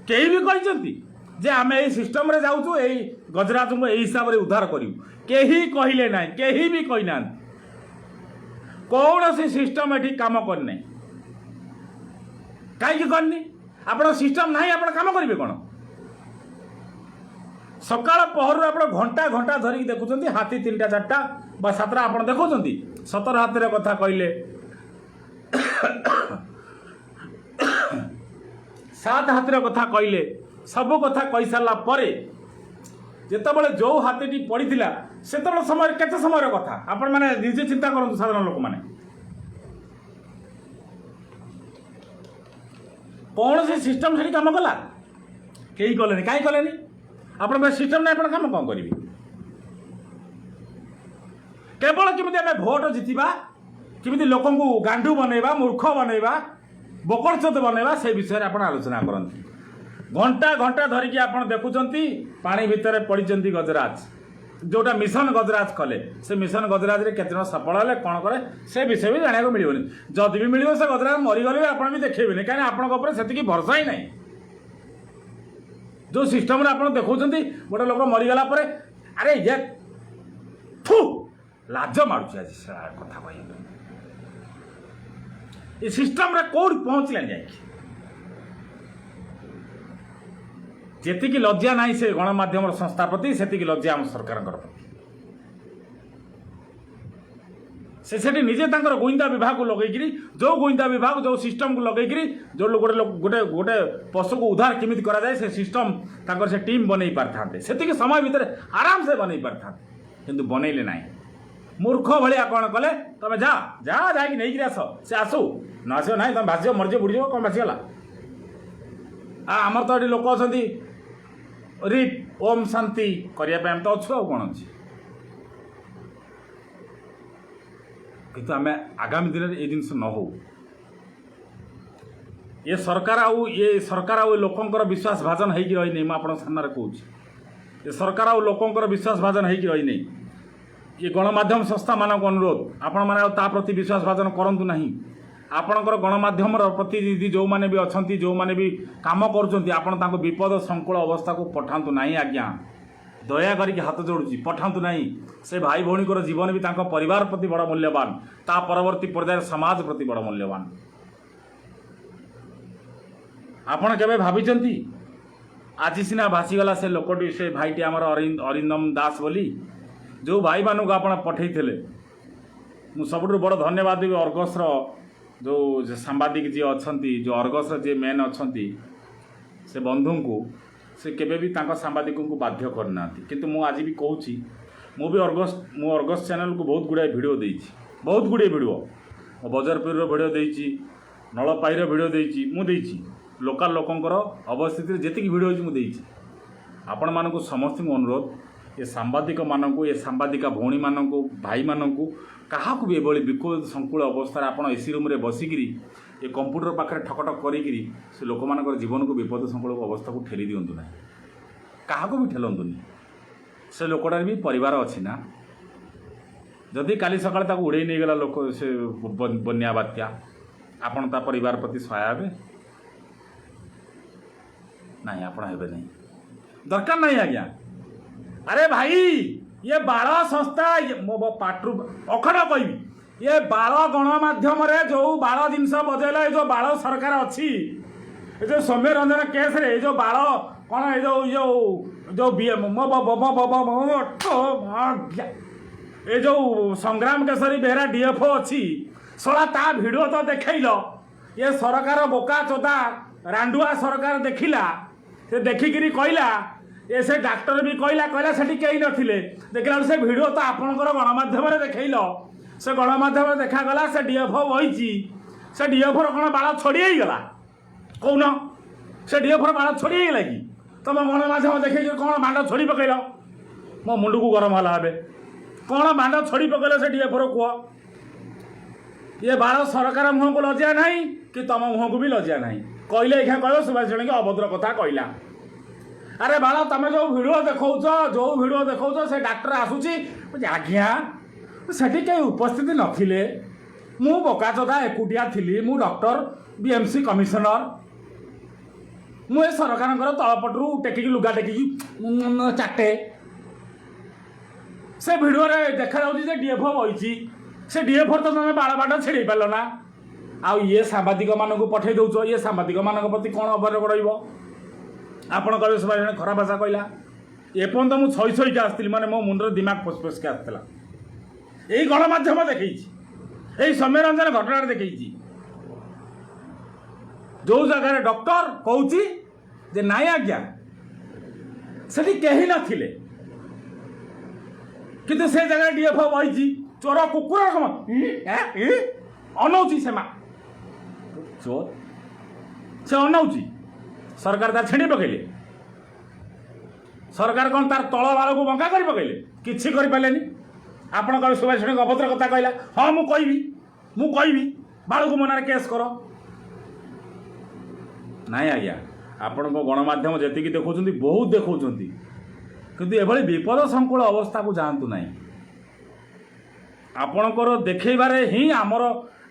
कहीं भी कहते जे आम यही सिस्टम रे जाऊँ यही गजराज को यही हिसाब से उद्धार करूँ कहीं कहले ना कहीं भी कही ना कौन सी सिस्टम ये कम करना कहीं करनी आप सिस्टम ना आप कम करेंगे कौन सकाल पहर आप घंटा घंटा धरिकी देखुं हाथी 3टा 4टा बा 7टा आप देखुं 17 हाथी कथा कहले 7 हाथी कथा कहले सब कथा कही सारा पर जितेबाला जो हाथी पड़ा से समय केते समय कथा आपण मैंने निजे चिंता करूँ साधारण लोक मैंने कौन से सिस्टम से कम कला कहीं कले कहीं कले आप सिस्टम ना आप कम कौन करेंगे केवल केमी आम भोट जितवा केमी लोक गांडू बनइबा मूर्ख बनइबा बकड़चोद बनइबा से विषय आप आलोचना करती घंटा घंटा धरिकी आप देखुं पानी भितर पड़ी गजराज जोटा मिशन गजराज कले से मिशन गजराज रे केते सफल है कौन करे से विषय भी जाना मिलनी जदि भी मिल से गजराज मरीगले भी आप भी देखेबे कहीं आपंकर से भरसा ही नहीं जो सिस्टम आप देखुं गोटे लोक मरीगला अरे ये थू लाज मारूँ आज कथा कह सिस्टम रे कौन पहुँचला जी लज्जा ना से गणमाध्यम संस्था प्रति से लज्जा आम सरकार से निजे गोइंदा विभाग को लगेगी जो गोइंदा विभाग जो सिस्टम को लगेगी जो गोटे गोटे गोटे पशु को उद्धार केमी कराए से सिस्टम से टीम बनई पारि से समय भितर आराम से बनई पारि किंतु बनइले ना मूर्ख भाया कौन कले तुम जा जा नहीं आस से आसू न आस ना तुम भाज मरज बुड़ीज कौन भासीगला आमर तो ये लोक अच्छा रिप ओम शांति करने तो अच्छु आ कौन अच्छे किंतु आम आगामी दिन में ये जिनस न हो ये सरकार आउ लोकंर विश्वास भाजन होगी रही मुझे सामने कहूँ ये सरकार आउ लोकंर विश्वास भाजन होगी रही ये गणमाध्यम संस्था मानक अनुरोध आपण मैंने प्रति विश्वास भाजन करूँ ना आपणकर गणमाध्यम प्रतिनिधि जो मैंने भी अच्छा जो मैंने भी काम कर विपद संकुल अवस्था को पठातु ना आज्ञा दया करके हाथ जोड़ुची पठातु ना से भाई भौणी जीवन भी परिवार प्रति बड़ मूल्यवान ता परवर्ती पर्यायर समाज प्रति बड़ मूल्यवान आपण केबे भाभी आज सीना भासीगला से लोकटी से भाईटी आमर अरिंदम दास बोली जो भाई मानक आप पठे मुझ सब बड़ धन्यवाद देवी अर्गसर जो सांबादिक जी अच्छा जो अर्गसर जी मेन अच्छा से बंधु को से केबे भी सांबादिक को बाध्य करना किंतु मु आज भी कहूँ मु अर्गस चैनल को बहुत गुड़ाए भिडियो देछि बहुत गुड़े भिडियो बजारपुर भिडियो देछि नलपाईर भिडियो देछि मु देछि लोकल लोकंकर अवस्थित जेतिक भिड होती मुझे आपण मानक समस्त अनुरोध ये सांबादिक मानक ये सांबादिका भौणी मानक भाई मानक क्या भी ये विपद संकुल अवस्था आप एसी रूम रे बसिकी ये कंप्यूटर पाखे ठकठक करी से लोक मान जीवन को विपद संकुल अवस्था को ठेली दिंतु ना क्या भी ठेलतुनि से लोकटार भी परिवार अच्छी ना जदि काली सकाଳେ ताको उड़े नहीं गला लोक से बन्या बात्या आपण ता परिवार प्रति सहाय हे नहीं आपण हेबे नहीं दरकार नहीं आज्ञा अरे भाई ये बाल संस्था मो पाटरू अखड़ कहबी ये बाल गणमाध्यम जो बाल जिनस बजेला ये जो बाल सरकार अच्छी ये जो सौम्य रंजन केस रे जो बाल कौन ये जो जो ये जो संग्राम केसरी बेहरा डीएफओ अच्छी सला ता भिडियो तो देखल ये सरकार बोका चोदा रांडुआ सरकार देखिला से देखिकी कहला ये से डाक्टर भी कहला से कहीं नथिले देखला से भिडियो तो आपणकर गणमाध्यम देखल से गणमाध्यम देखागला से डीएफओ बही से डीएफओर कौन बाल छड़ी गला कौन से डीएफओर बाल छड़ी गला कि तुम गणमाध्यम देखे कौन बांड छड़ी पकड़ मो मुंड को गरम है हे कौन बांड छड़ी पकड़ से डीएफओर कह ये बाल सरकार मुह को लज्जा नहीं कि तुम मुह को भी लज्जा नहीं कहले एखा कह सुभाष जन अभद्र कथा कहला अरे बाल तुम जो भिडियो देखौ से डाक्टर आसूची आज्ञा सेठी कहीं उपस्थित नथिले मु बोकाचोदा एकुटिया थी मु डॉक्टर बीएमसी कमिशनर मुझे सरकार तलपटू टेकिकी लुगा टेकिकी चाटे से भिडियो देखा जाऊँगी डीएफओ बही से डीएफओ तो तुम बाल बाट छेड़ पार ना आउ ये सांबादिक मानक पठे दौच ये सांबादिक मान प्रति कौन अवरोध आपण कहे सब जन खराब भाषा कहला एपर्यंत मुझे छई छईक आसती माने मो मुंडर दिमाग फसफस के आसला यही गणमाध्यम देखी यही सौम्य रंजन घटना देखी जो जगह डॉक्टर कहूँ जे नाई आज्ञा से कहीं नथिले किंतु से जगह डीएफओ बही चोर कुकुर अनौची से चोर से अनौची सरकार तार छेड़ी पकड़े सरकार कौन तार तल बाल को बंका कर पकड़े किसी करें आपण कहे सुभाष अभद्र कथा कहला हाँ मुझे बाल को मनार केस कर नाई आज्ञा आपण गणमाध्यम जी देखा बहुत देखा किंतु एभली विपद संकुल अवस्था को जातु ना आपणकर देखबारे ही आमर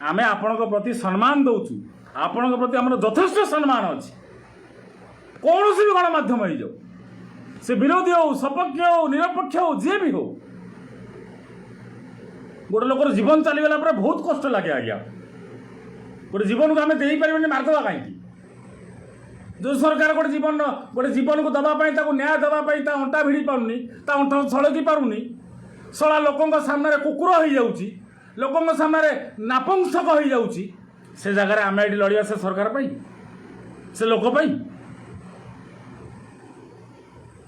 आमे आपण प्रति सम्मान दौचु आपण प्रति आमर यथेष्ट सम्मान अच्छी कौन भी गणमाध्यम हो जाओ से विरोधी हो सपक्ष हो निरपेक्ष हो जी भी हो गोटे लोकर जीवन चलीगला बहुत कष्ट लगे आज्ञा गोटे जीवन को आम दे पारे मारिदेवा कहीं जो सरकार गोटे जीवन को दवापाई न्याय दवापाई अंटा भिड़ी पारुनी अंटा छड़की पारुनी सला लोकों सामने कुकुर हो जाऊँगी लोकों सामने नापंसक हो जाऊँगी से जगह आम ये लड़िया से सरकार पाई से लोक पाई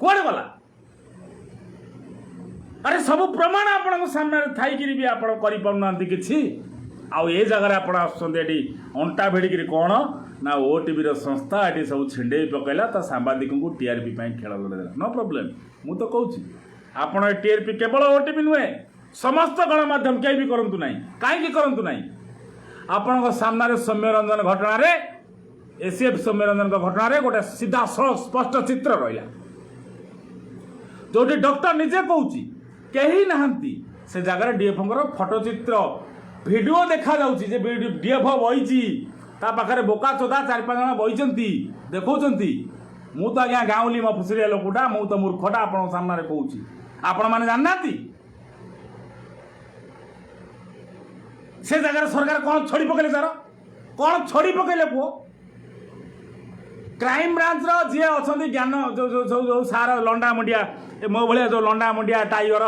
कौन गला अरे सब प्रमाण आपण सामने थी भी आप कि आउ ये जगह आप अंटा भिड़ी कौन ना ओटीवी संस्था ये सब छिंडे पकड़ा तो सांबादिक को टीआरपी खेल लड़ेदेला नो प्रोब्लेम मु तो कहूँ आपण टीआरपी केवल ओटीवी नुहे समस्त गणमाध्यम कहीं भी करूँ ना कहीं करूँ ना आपण सामने सौम्य रंजन घटना एसीएफ सौम्य रंजन घटना गोटे सीधा स्पष्ट चित्र रहा जो डॉक्टर निजे कहूँ कहीं नहांती से जगह डीएफओ फोटो चित्र वीडियो देखा जाऊँगी डीएफओ बही ता पाखे बोका चोदा 4-5 जन बही देखा मु तो आज्ञा गाँवली मो फुसरिया लोकटा मु तो मूर्खटा आप सामने कहूँ आपण मैंने जानना से जगह सरकार कौन छड़ी पकड़े तार कौन छड़ी पकड़े पुओ क्राइम ब्रांच जी अच्छा ज्ञान जो जो जो जो सार लंडा मुंडिया मो भाया जो लंडा मुंडिया टाइगर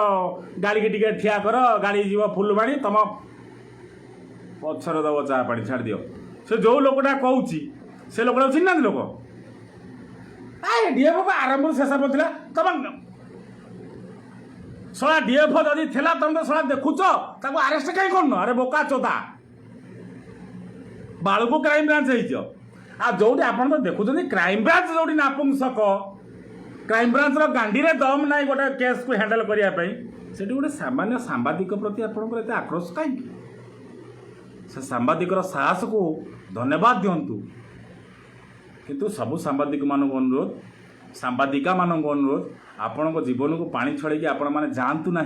गाड़ी की टिके ठिया कर गाड़ी जीव फुलबाणी तुम पछर दब चाह पानी छाड़ दियो से जो लोकटा कहूँ से लोकटा चिन्ह लोक डीएफओ आरंभ शेष पड़ा तुम सला डीएफओ जदि थेला तुम तो सला देखुच अरेस्ट कहीं कर अरे बोका चोदा बाल को क्राइम ब्रांच हो आ जोटी आप देखुं क्राइमब्रांच जो नापुंसक क्राइमब्रांचर गांधी दम ना गोटे केस को हैंडल करने से गोटे सामान्य सांबादिक प्रति आपंकर आक्रोश कहीं से सांबादिक साहस को धन्यवाद दिंतु किंतु सबु सांबादिक मान अनुरोध सांबादिका मान अनुरोध आपण जीवन को पानी छड़े आपण मैंने जातु ना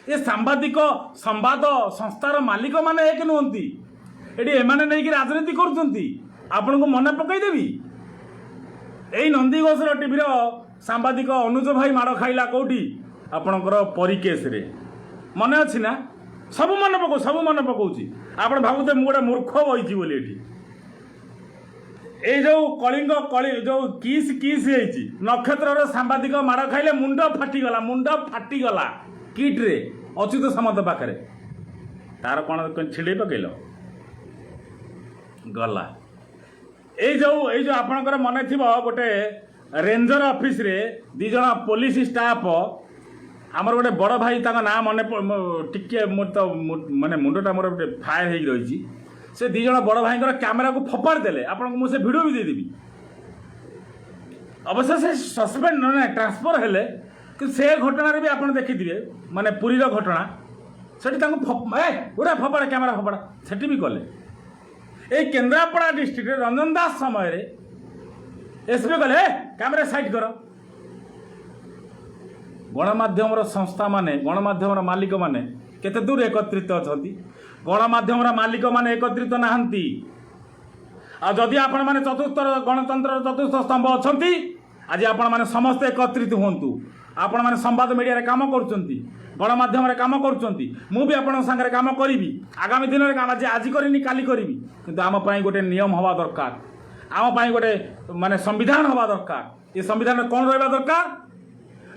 ये सांबादिक संवाद संस्थार मालिक मैंने एक नुहति ये नहीं राजनीति करुँच मन पकईदेवी यही नंदीघोष टीवी सांबादिक अनुज भाई माड़ खाइला कौटी आपणकर परी केस रे मन अच्छी ना सब मन पकाउची आपण भावुते मु गोटे मूर्ख बही बोली ये जो कलिंग कली जो किस किस नक्षत्र सांबादिक माड़ खाइले मुंड फाटीगला किट रे अच्युत सामंत पाखे तार कौन छिड़े पकईल गला ये जो आपणकर मन थी गोटे रेंजर ऑफिस रे दी जन पुलिस स्टाफ आमर गोटे बड़ भाई ना मन टिके मोर तो माने मुंडटा मोर गोटे फायर हो रही से दी जन बड़ भाई कैमेरा को फोपाड़ देले आपन मुझे वीडियो भी देदेवी अवश्य से सस्पेंड ना ट्रांसफर हेले कि से घटना भी आपन देखिथिबे माने पुरी रो घटना सेठी तांको उड़ा फोपाड़ कैमेरा फोपाड़ सेठी भी कले ए केन्द्रापड़ा डिस्ट्रिक्ट रंजन दास समय रे एसपी कले कैमेरा साइड कर गणमाध्यम संस्था माने गणमाध्यम मालिक माने केते दूर एकत्रित अछंती गणमाध्यम मालिक माने एकत्रित नाहंती आ जदि आपण माने चतुर्थ गणतंत्र चतुर्थ स्तंभ अछंती आज आपण माने समस्त एकत्रित हुंतु आपण माने संवाद मीडिया रे काम करूचंती गणमाध्यम रे काम करूचंती मु भी आपण संगे काम करिवि आगामी दिन रे काम आज करिनी काली करिवि किंतु आम पई गोटे नियम हवा दरकार आम पई गोटे माने संविधान हवा दरकार ये संविधान कौन रहा दरकार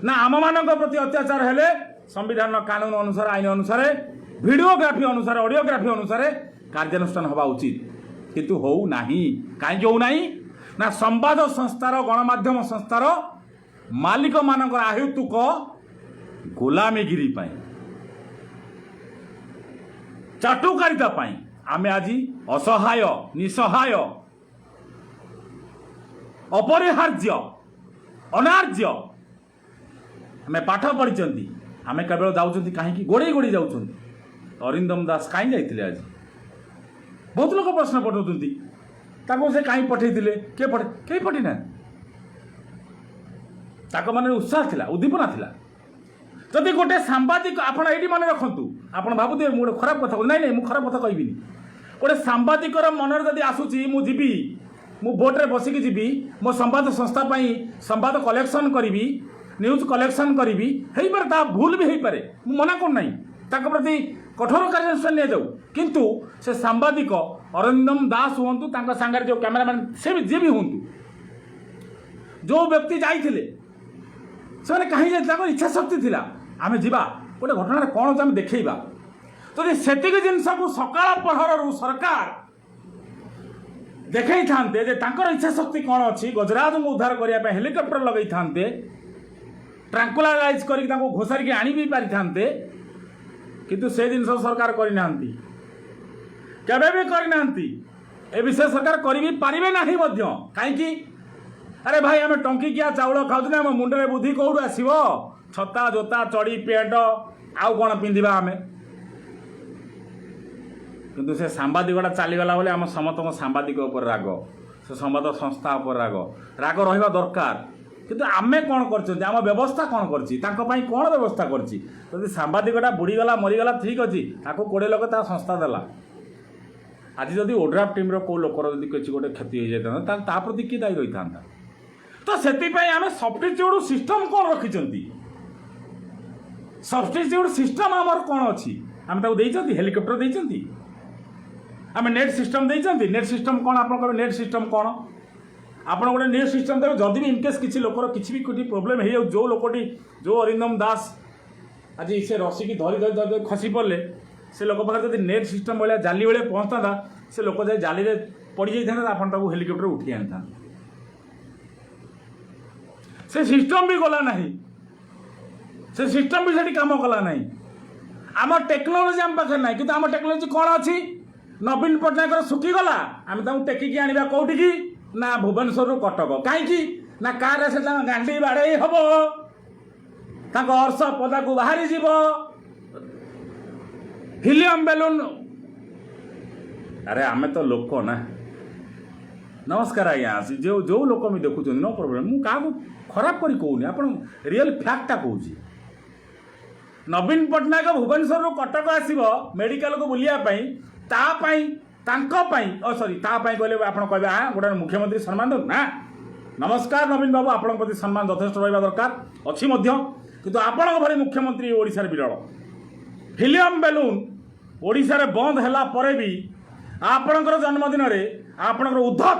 ना आम मान प्रति अत्याचार हेले संविधान कानून अनुसार आईन अनुसार वीडियोग्राफी अनुसार ऑडियोग्राफी अनुसार कार्यानुष्ठान हवा उचित किंतु हो नाही कहीं हो नाही ना संवाद संस्थार गणमाध्यम संस्थार मालिक मानकर आहुतुक गोलामीगिरी चाटुकारिता आमे आज असहाय निसहाय अपरिहार्य अनार्य आमे पाठ पढ़ी आमे केवल जाऊँ कहीं गोड़े गोड़े जाऊँ अरिंदम दास कहीं जाइए आज बहुत लोग प्रश्न पठाऊँ से कहीं पठे किए कहीं पठे ना मन उत्साह थिला उद्दीपना थिला जदि गोटे सांबादिक आपण ये मन रखु आप भावुथे मुझे खराब कथा नहीं नहीं मुझे खराब कथा कहबी गोटे सांबादिक मन जदि आसूची मुझी मु बोट्रे बसिकी जीवी मो संवाद संस्था संवाद कलेक्शन करी न्यूज कलेक्शन करी ता भूल भी हो पारे मना करना प्रति कठोर कार्यानुष्ठान नि जाऊ किंतु से सांबादिक अरिंदम दास हूँ सांगे जो कैमेरामैन से भी जी भी हूँ जो व्यक्ति जाइए से कहीं जाइए इच्छा शक्ति थिला आमे जीवा गोटे घटना कौन आम देखा तो सेतिक जिनस को सकाळ पहर सरकार देखई थांते जे तांकर इच्छा शक्ति कौन अच्छी गजराज को उद्धार करने हेलिकॉप्टर लगे थांते ट्रांकुलाइज करके घोषारिक आनी भी पारि थांते किंतु से जिनस सरकार करना केबे भी करना ए विषय सरकार करी भी पारिबे नाही मध्य कहीं अरे भाई आम टंकिकिया चाउल खाऊँ आम मुंडे बुद्धि कौटू आसो छता जोता चढ़ी पेंट आउ कौन पिंधा आम किंतु से सांबादिकटा चलीगला बोले आम समस्त सांबादिक राग से संवाद संस्था राग राग रहा दरकार किंतु आमे कौन कर आम व्यवस्था कौन कर कौन व्यवस्था कर सांबादिकटा बुड़ीगला मरीगला ठीक अच्छी 20 लोक संस्था देला आज जदि ओड्राफ टीम रो लोकर किसी गोटे क्षति हो जाता प्रति किए दायी रही था तो से आम सब्स्टिट्यूट सिस्टम कौन रखी सब्स्टिट्यूट सिस्टम आमर कौन अच्छी आम हेलिकॉप्टर देती आम नेट सिस्टम देती नेट सिस्टम कौन आप नेट सिस्टम कौन आप गोटे नेट सिस्टम देवे जदि भी इनकेस किसी लोकर किसी भी कोई प्रोब्लेम हो जो लोकटी जो अरिंदम दास आज से रसिकी धरी धरी धरी धरी खसी पड़े से लोक पाखे जब नेट सिस्टम भाया जाली बेले पहुँचता से लोक जाए जाली पड़ जाता आप हेलिकॉप्टर उठी आनी था से सिस्टम भी गला नहीं से सिस्टम भी सेठी काम कला नहीं आम टेक्नोलोजी आम पाखे ना कि आम टेक्नोलोजी कौन अच्छी नवीन पट्टनायक सुखीगला आम टेकिकी आने कौटिकी ना भुवनेश्वर कटक कहीं ना कार से गांडी बाड़े हम अर्श पदा को बाहरी जीव हिलियम बेलून अरे आमे तो लोक ना नमस्कार आज्ञा जो जो लोक भी देखुं नो प्रोब्लेम मुझे क्या खराब करी कहूनी आप रियल फैक्टा कहूँ नवीन पट्टनायक भुवनेश्वर कटक आसब मेडिकल को बुलायापाई सरी कहले आप कहे हाँ गोटे मुख्यमंत्री सम्मान दो ना नमस्कार नवीन बाबू आपण प्रति सम्मान यथेष्ट रहा दरकार अच्छी किंतु आपण भरी मुख्यमंत्री ओडिशार विरल हिलियम बेलून ओडिशार बंद होला परे भी आपणकर जन्मदिन आपणकर उद्धत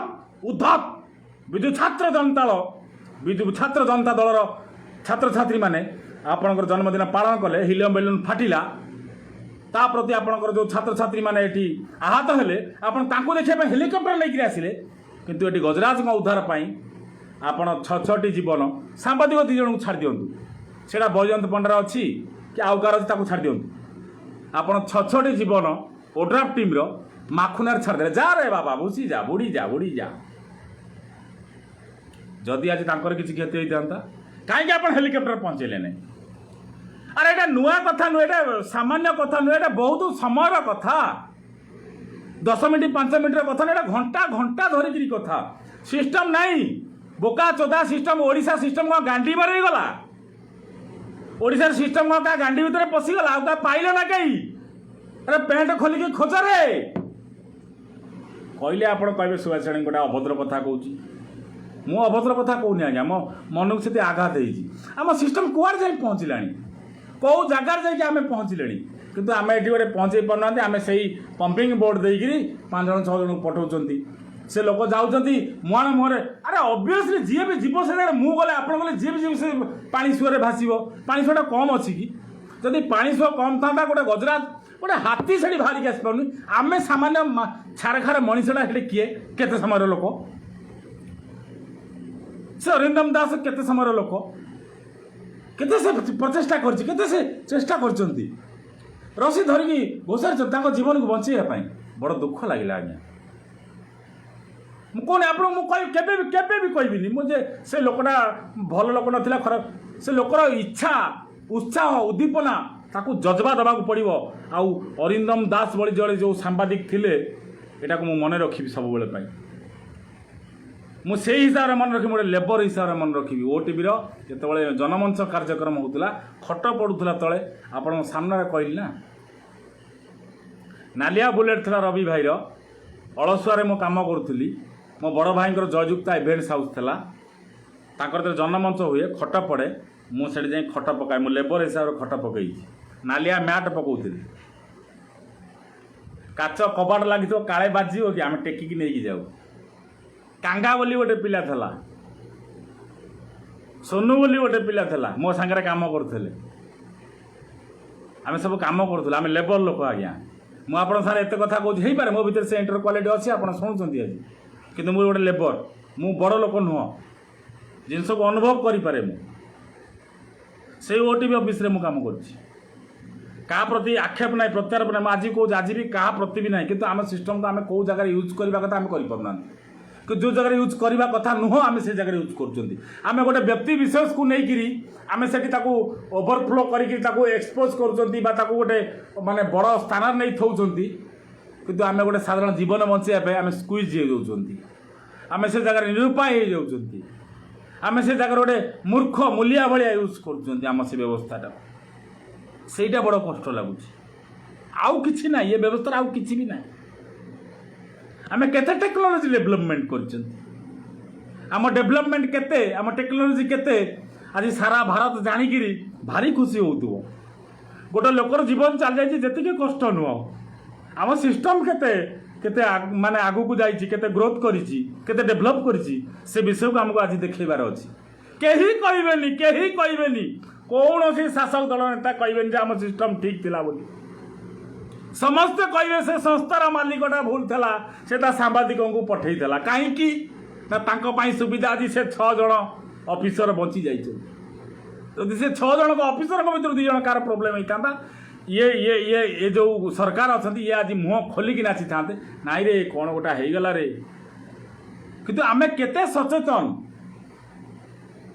विजु छात्र जनता दलर छात्र छात्री माने आपणकर जन्मदिन पालन कले हिलियम बेलून फाटिला ता प्रति आपणकर जो छात्र छात्री माने एठी आहत हेले आपण तांको देखिया हेलिकॉप्टर लेकिन आसिले किंतु एठी गजराज उद्धार पाई आपण छटी जीवन सांबादिक 2 जन को छाड़ दियंतु सेटा बैजयंत पंडार अच्छी कि आउ कार अच्छी छाड़ दियंतु आपण छटी जीवन ओड्राफ टीम रो माखुनार छाड़दे जा रे बाबा बुझी जा बुड़ी जा जदि आज तांकर किसी क्षति होता कहीं आप हेलिकॉप्टर पहुँचेले नहीं अरे एटा नुआ कथा नुह एटा सामान्य कथा नुह एटा बहुत समय कथा 10 मिनट 5 मिनट कथा ना घंटा घंटा धरिकी कथा सिस्टम नहीं बोका चोदा सिस्टम ओडिशा सिस्टम क्या गांडी मारे गला ओडिशा सिस्टम क्या गांडी भितर पशिगला आ पाइल ना कहीं अरे पेंट खोलिकी खोज रे कहले आप कहे सुभाषिणी गोटे अभद्र कथा कहूँ मु अभद्र कथा कहूनी आज्ञा मो मन को से आघात आम सिस्टम कुआर जाए पहुँचला कौ जगार जाकि आम पहुँचले किंतु आम ये गोटे पहुँचे पारना आम से पंपिंग बोर्ड देकर 5 जन 6 जन पठाऊँ से लोक जाऊँच मुआण मुहर अरे ऑब्वियसली जी भी जीव से मुझे गले आप गले जी भी जीव से पानी सुअर भाषिब पानी सुअटा कम अच्छी कि जदि पानी सुअ कम था गोटे गजराज गोटे हाथी से बाहरिक आसपार आम सामान्य छारखार मनीषटा हेटे किए केते समय लोक से अरिंदम दास केते समय लोक केते से प्रचेषा करते से चेष्टा कर रसी धरिकी घोषार जीवन को बचाई बड़ दुख लगे आज्ञा मुझे आप केबे भी कहबी मुझे से लोकटा भल लोक ना खराब से लोकर इच्छा उत्साह उद्दीपना ताकू जज्बा देवा पड़ो आउ अरिंदम दास भली जड़े जो सांबादिक थिले एटा को मन रखी सब बेले मुझे हिसाब से मन रखी गोटे लेबर हिसाब से मन रखी ओटीवी जो जनमंच कार्यक्रम होता खट पड़ूला तले आपण सामने कहली ना नालिया बुलेट था रवि भाईर अलसुआरे मो काम करुली मो बड़ भाई जयजुक्ता इभेंट्स हाउस था ताकर जनमंच हुए खट पड़े मुझे जाए खट पकाए मो लेबर हिसाब से खट पकई नालिया मैट पकाउली काच कबाट लगी काले बाजिव कि आम टेकिकी नहीं जाऊ कांगा बोली गोटे पिला था सोनू बोली गोटे पिला था मो सांगे काम करते आम सब कम करूँ आम लेबर लोक आज्ञा मुझे सारे एत कथा कहूँ हो पारे मो भर से इंटर क्वालिटी अच्छी आप शुणुंट आज कि मुझे गोटे लेबर मु बड़ लोक नुह जिनस को अनुभव करें से ओटीवी ऑफिस रे मु काम क्या प्रति आक्षेप ना प्रत्यारोप ना आज कौन आज भी क्या प्रति भी ना कि आम सिस्टम को आम कौ जगह यूज करवा कथा आम करना कि जो जगह यूज करवा कथा नुह आम से जगह यूज करें गोटे व्यक्ति विशेष को लेकिन आम से ओवरफ्लो कर एक्सपोज कर गोटे माने बड़ स्थान नहीं थोड़ी किंतु आम गोटे साधारण जीवन बचाई आम स्क्विज हो आम से जगह निरुपाय हो जाती आम से जगह गोटे मूर्ख मूलिया भाया यूज कर से व्यवस्था सेटा बड़ कष्ट लगुच आउ कि ना ये व्यवस्था आउ कि भी ना आम केते टेक्नोलोजी डेवलपमेंट कर डेवलपमेंट केते आम टेक्नोलोजी केते आज सारा भारत जाणिकी भारी खुशी हो गोटे लोकर जीवन चल जाए जी कष्ट नुह आम सिस्टम केते केते माने आगु को जाइए केते ग्रोथ करिछि केते डेवलप करिछि से विषय को हमको आज देखेबार अछि केही कहबेनी कौन सी शासक दल नेता कहबेनी आम सिस्टम ठीक थिला बोली समस्ते कहे से संस्थार मालिकटा भूल था से सांबादिकों को पठे कहीं ना सुविधा आज से 6 जन ऑफिसर बची जाइए से 6 जन ऑफिसर भर 2 जन कार प्रोब्लेम होता ये जो सरकार अच्छा ये आज मुह खोलिकी नाची था नाई रे कौन गोटा हो रे किंतु आमे केते सचेतन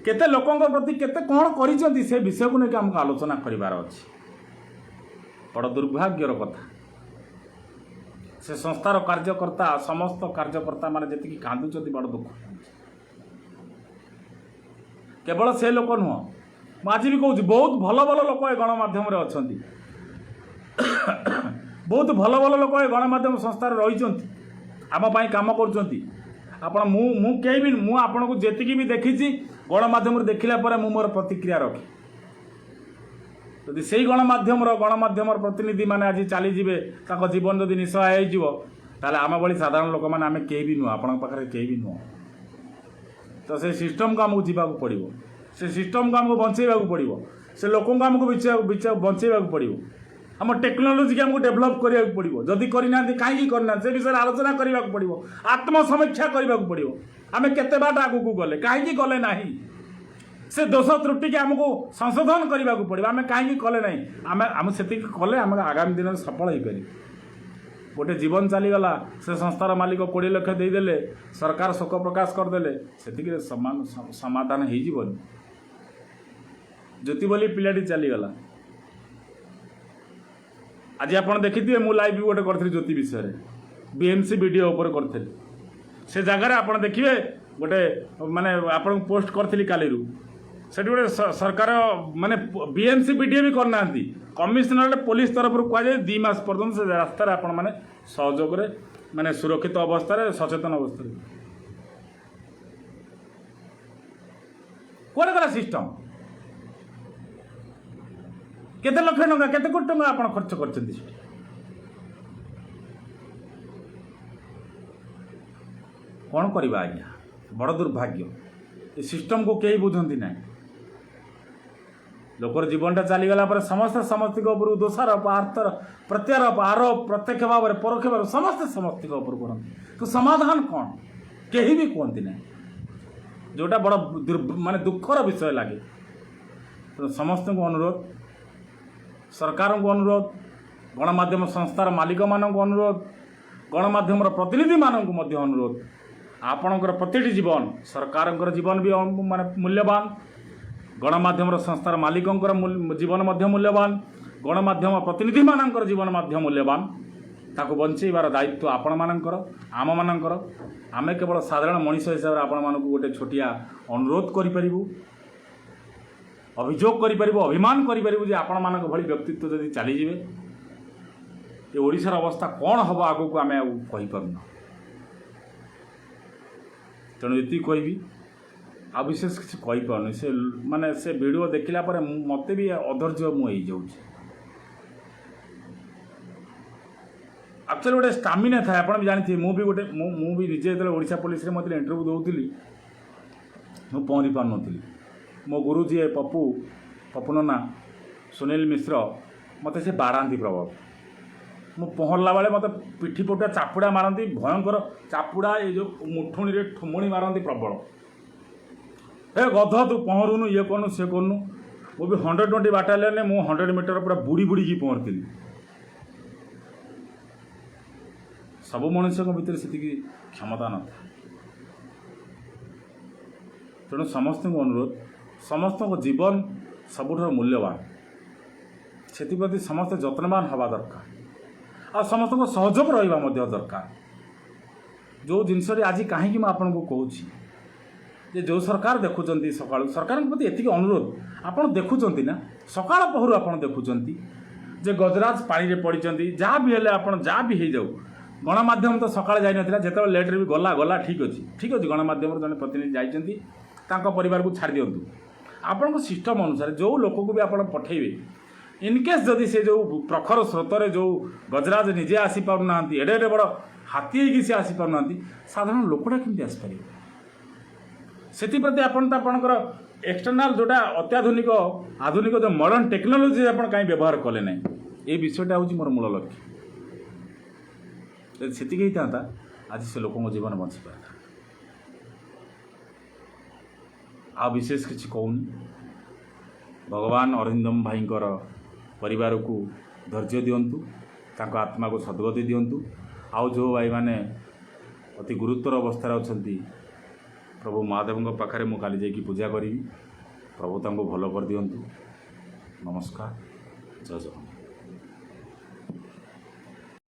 केते लोकों प्रति केते कौन करिसेंती से विषय को लेकर हमको आलोचना करिवार अछि बड़ दुर्भाग्यर कथा से संस्थार कार्यकर्ता समस्त कार्यकर्ता माने जति कांदुचंती बड़ दुख केवल से लोक नुह आज भी कहूँ बहुत भल भल लोक ए गणमाध्यम अच्छा बहुत भल भल लोक ए गणमाध्यम संस्थार रही आम काम कर मु कहीं भी मु आपन को जेतिकी भी देखी गणमाध्यम देखला पर मु मोर प्रतिक्रिया रखी जदि से गणमाध्यम प्रतिनिधि माने आज चलीजे जीवन जदि निसहाय होता आम भाई साधारण लोक मैंने आम कहीं भी नुह आपण पाखे कहीं भी नुह तो से सिस्टम को आमको जीवा पड़ो से सिस्टम को आमको बंचेवा पड़ो से लोक आमको बंचेवा पड़ो आम टेक्नोलोजी की आमको डेभलप करा पड़ो जदि करना कहीं करना से विषय आलोचना करने को पड़ो आत्मसमीक्षा करने को पड़ो आम केते बाट आगू गले कहीं गले ना से दोष त्रुटि की आमको संशोधन करने को पड़ो आम कहीं कले ना आम से कले आम आगामी दिन में सफल हो पार गोटे जीवन चलीगला से संस्थार मालिक 20 लाख देदेले सरकार शोक प्रकाश करदे से समाधान हो ज्योति बोली पिलाटी चलीगला आज आप देखिए मु लाइव गोटे करी ज्योति विषय बीएमसी वीडियो उपर करी से जगार आप देखिए गोटे माने आप पोस्ट करी काली से गोटे सरकार माने बीएमसी वीडियो भी करना कमिशनरेट पुलिस तरफ कहुए 2 मास पर्यटन से रास्तार आपण मैंने सहयोग माने सुरक्षित अवस्था सचेतन अवस्था कौन गला सिस्टम केते लक्ष टंका केते कोटी टंका आपण खर्च करछन्ती कौन करवा आज्ञा बड़ दुर्भाग्य ये सिस्टम को कई बुझंती ना लोकर जीवनटा चलीगला पर समस्त समस्त दोषारोप प्रत्यारोप आरोप प्रत्यक्ष भाव में परोक्ष भाव समस्त समस्त करते तो समाधान कौन कहीं भी कहती ना जोटा बड़ माने दुखर विषय लगे तो समस्त को अनुरोध सरकार को अनुरोध गणमाध्यम संस्थार मालिक मान को अनुरोध गणमाध्यम प्रतिनिधि मानक अनुरोध आपणकर प्रतिटी जीवन सरकार जीवन भी माने मूल्यवान गणमाध्यम संस्थार मालिकंकर जीवन मूल्यवान गणमाध्यम प्रतिनिधि मानकर जीवन मूल्यवान ताको बंचेबार दायित्व आपण मानकर आम मानकर आमे केवल साधारण मनीष हिसाब से आपण मानक गोटे छोटिया अनुरोध करिपरिबु अभियोग करिपरिबु अभिमान करिपरिबु जे आपण मानक भली व्यक्तित्व जदि चली जिवे ए ओडिशार अवस्था कौन हम आगो को आमे कहि पारुना तेणु ये कहबी आ विशेष किसी कहीपार से माने से वीडियो देखला पर मते भी अधर्य मुझे जाऊँ एक्चुअली गोटे स्टामिना था आप जानते मुझे गोटे मुझे निजे जो ओडिशा पुलिस रे मतलब इंटरव्यू दूसरी मु पहरी पार नी मो गुरु जी पप्पू नना सुनील मिश्र मत से बाड़ाती प्रभाव मु पहरला बेले मत पिठी पटा चापुड़ा मारती भयंकर चापुड़ा ये जो मुठुणी रे ठुमणी मारती प्रबल ए गध तू पहरुनु ये कनु से कनु वो भी 120 बाटालियन मु 100 मीटर पूरा बुड़ी बुड़ी की पहरती सब मनुष्य भितर से क्षमता न तेणु समस्त को अनुरोध समस्त को जीवन सबुठ मूल्यवान से समस्त जत्नवान हवा दरकार आ समस्त को सहयोग रहा दरकार जो जिनस आज कहीं आपन को कहूँ जे जो सरकार देखुं सका सरकार प्रति एति अनुरोध आप देखुं ना सका पहर आप देखुं जे गजराज पानी में पड़ी जहाँ भी हेले आप जहाँ भी हो जाऊ गणमाध्यम तो सकाଳେ जाइनथिला जेतेबेले लेट्रे भी गला ठीक अच्छे गणमाध्यम जन प्रतिनिधि जाइछन्ती तांको परिवार को छाड़ दिंतु आपण सिस्टम अनुसार जो लोक को भी आप पठेबे इनकेस जदि से जो प्रखर स्रोतर जो गजराज निजे आसी पारना एडे एडे बड़ हाथी होगी सी आसी पारना साधारण लोकटा केमती आसपार से आपणकर एक्सटर्नाल जोटा अत्याधुनिक आधुनिक जो मॉडर्न टेक्नोलोजी आप कहीं व्यवहार कले ना ये विषयटा हूँ मोर मूल लक्ष्य से होता आज से लोक जीवन बची पारता आ विशेष किसी कहूनी भगवान अरिंदम भाईंकर परिवार को ଧୈର୍ଯ୍ୟ ଦିଅନ୍ତୁ, ତାଙ୍କ ଆତ୍ମାକୁ ସଦ୍ଗତି ଦିଅନ୍ତୁ। ଆଉ ଯେଉଁ ଭାଇମାନେ ଅତି ଗୁରୁତର ଅବସ୍ଥାରେ ଅଛନ୍ତି, ପ୍ରଭୁ ମହାଦେବଙ୍କ ପାଖରେ ମୁଁ କାଲି ଯାଇକି ପୂଜା କରିବି, ପ୍ରଭୁ ତାଙ୍କୁ ଭଲ କରିଦିଅନ୍ତୁ। ନମସ୍କାର, ଜୟ ଜଗନ୍ନାଥ।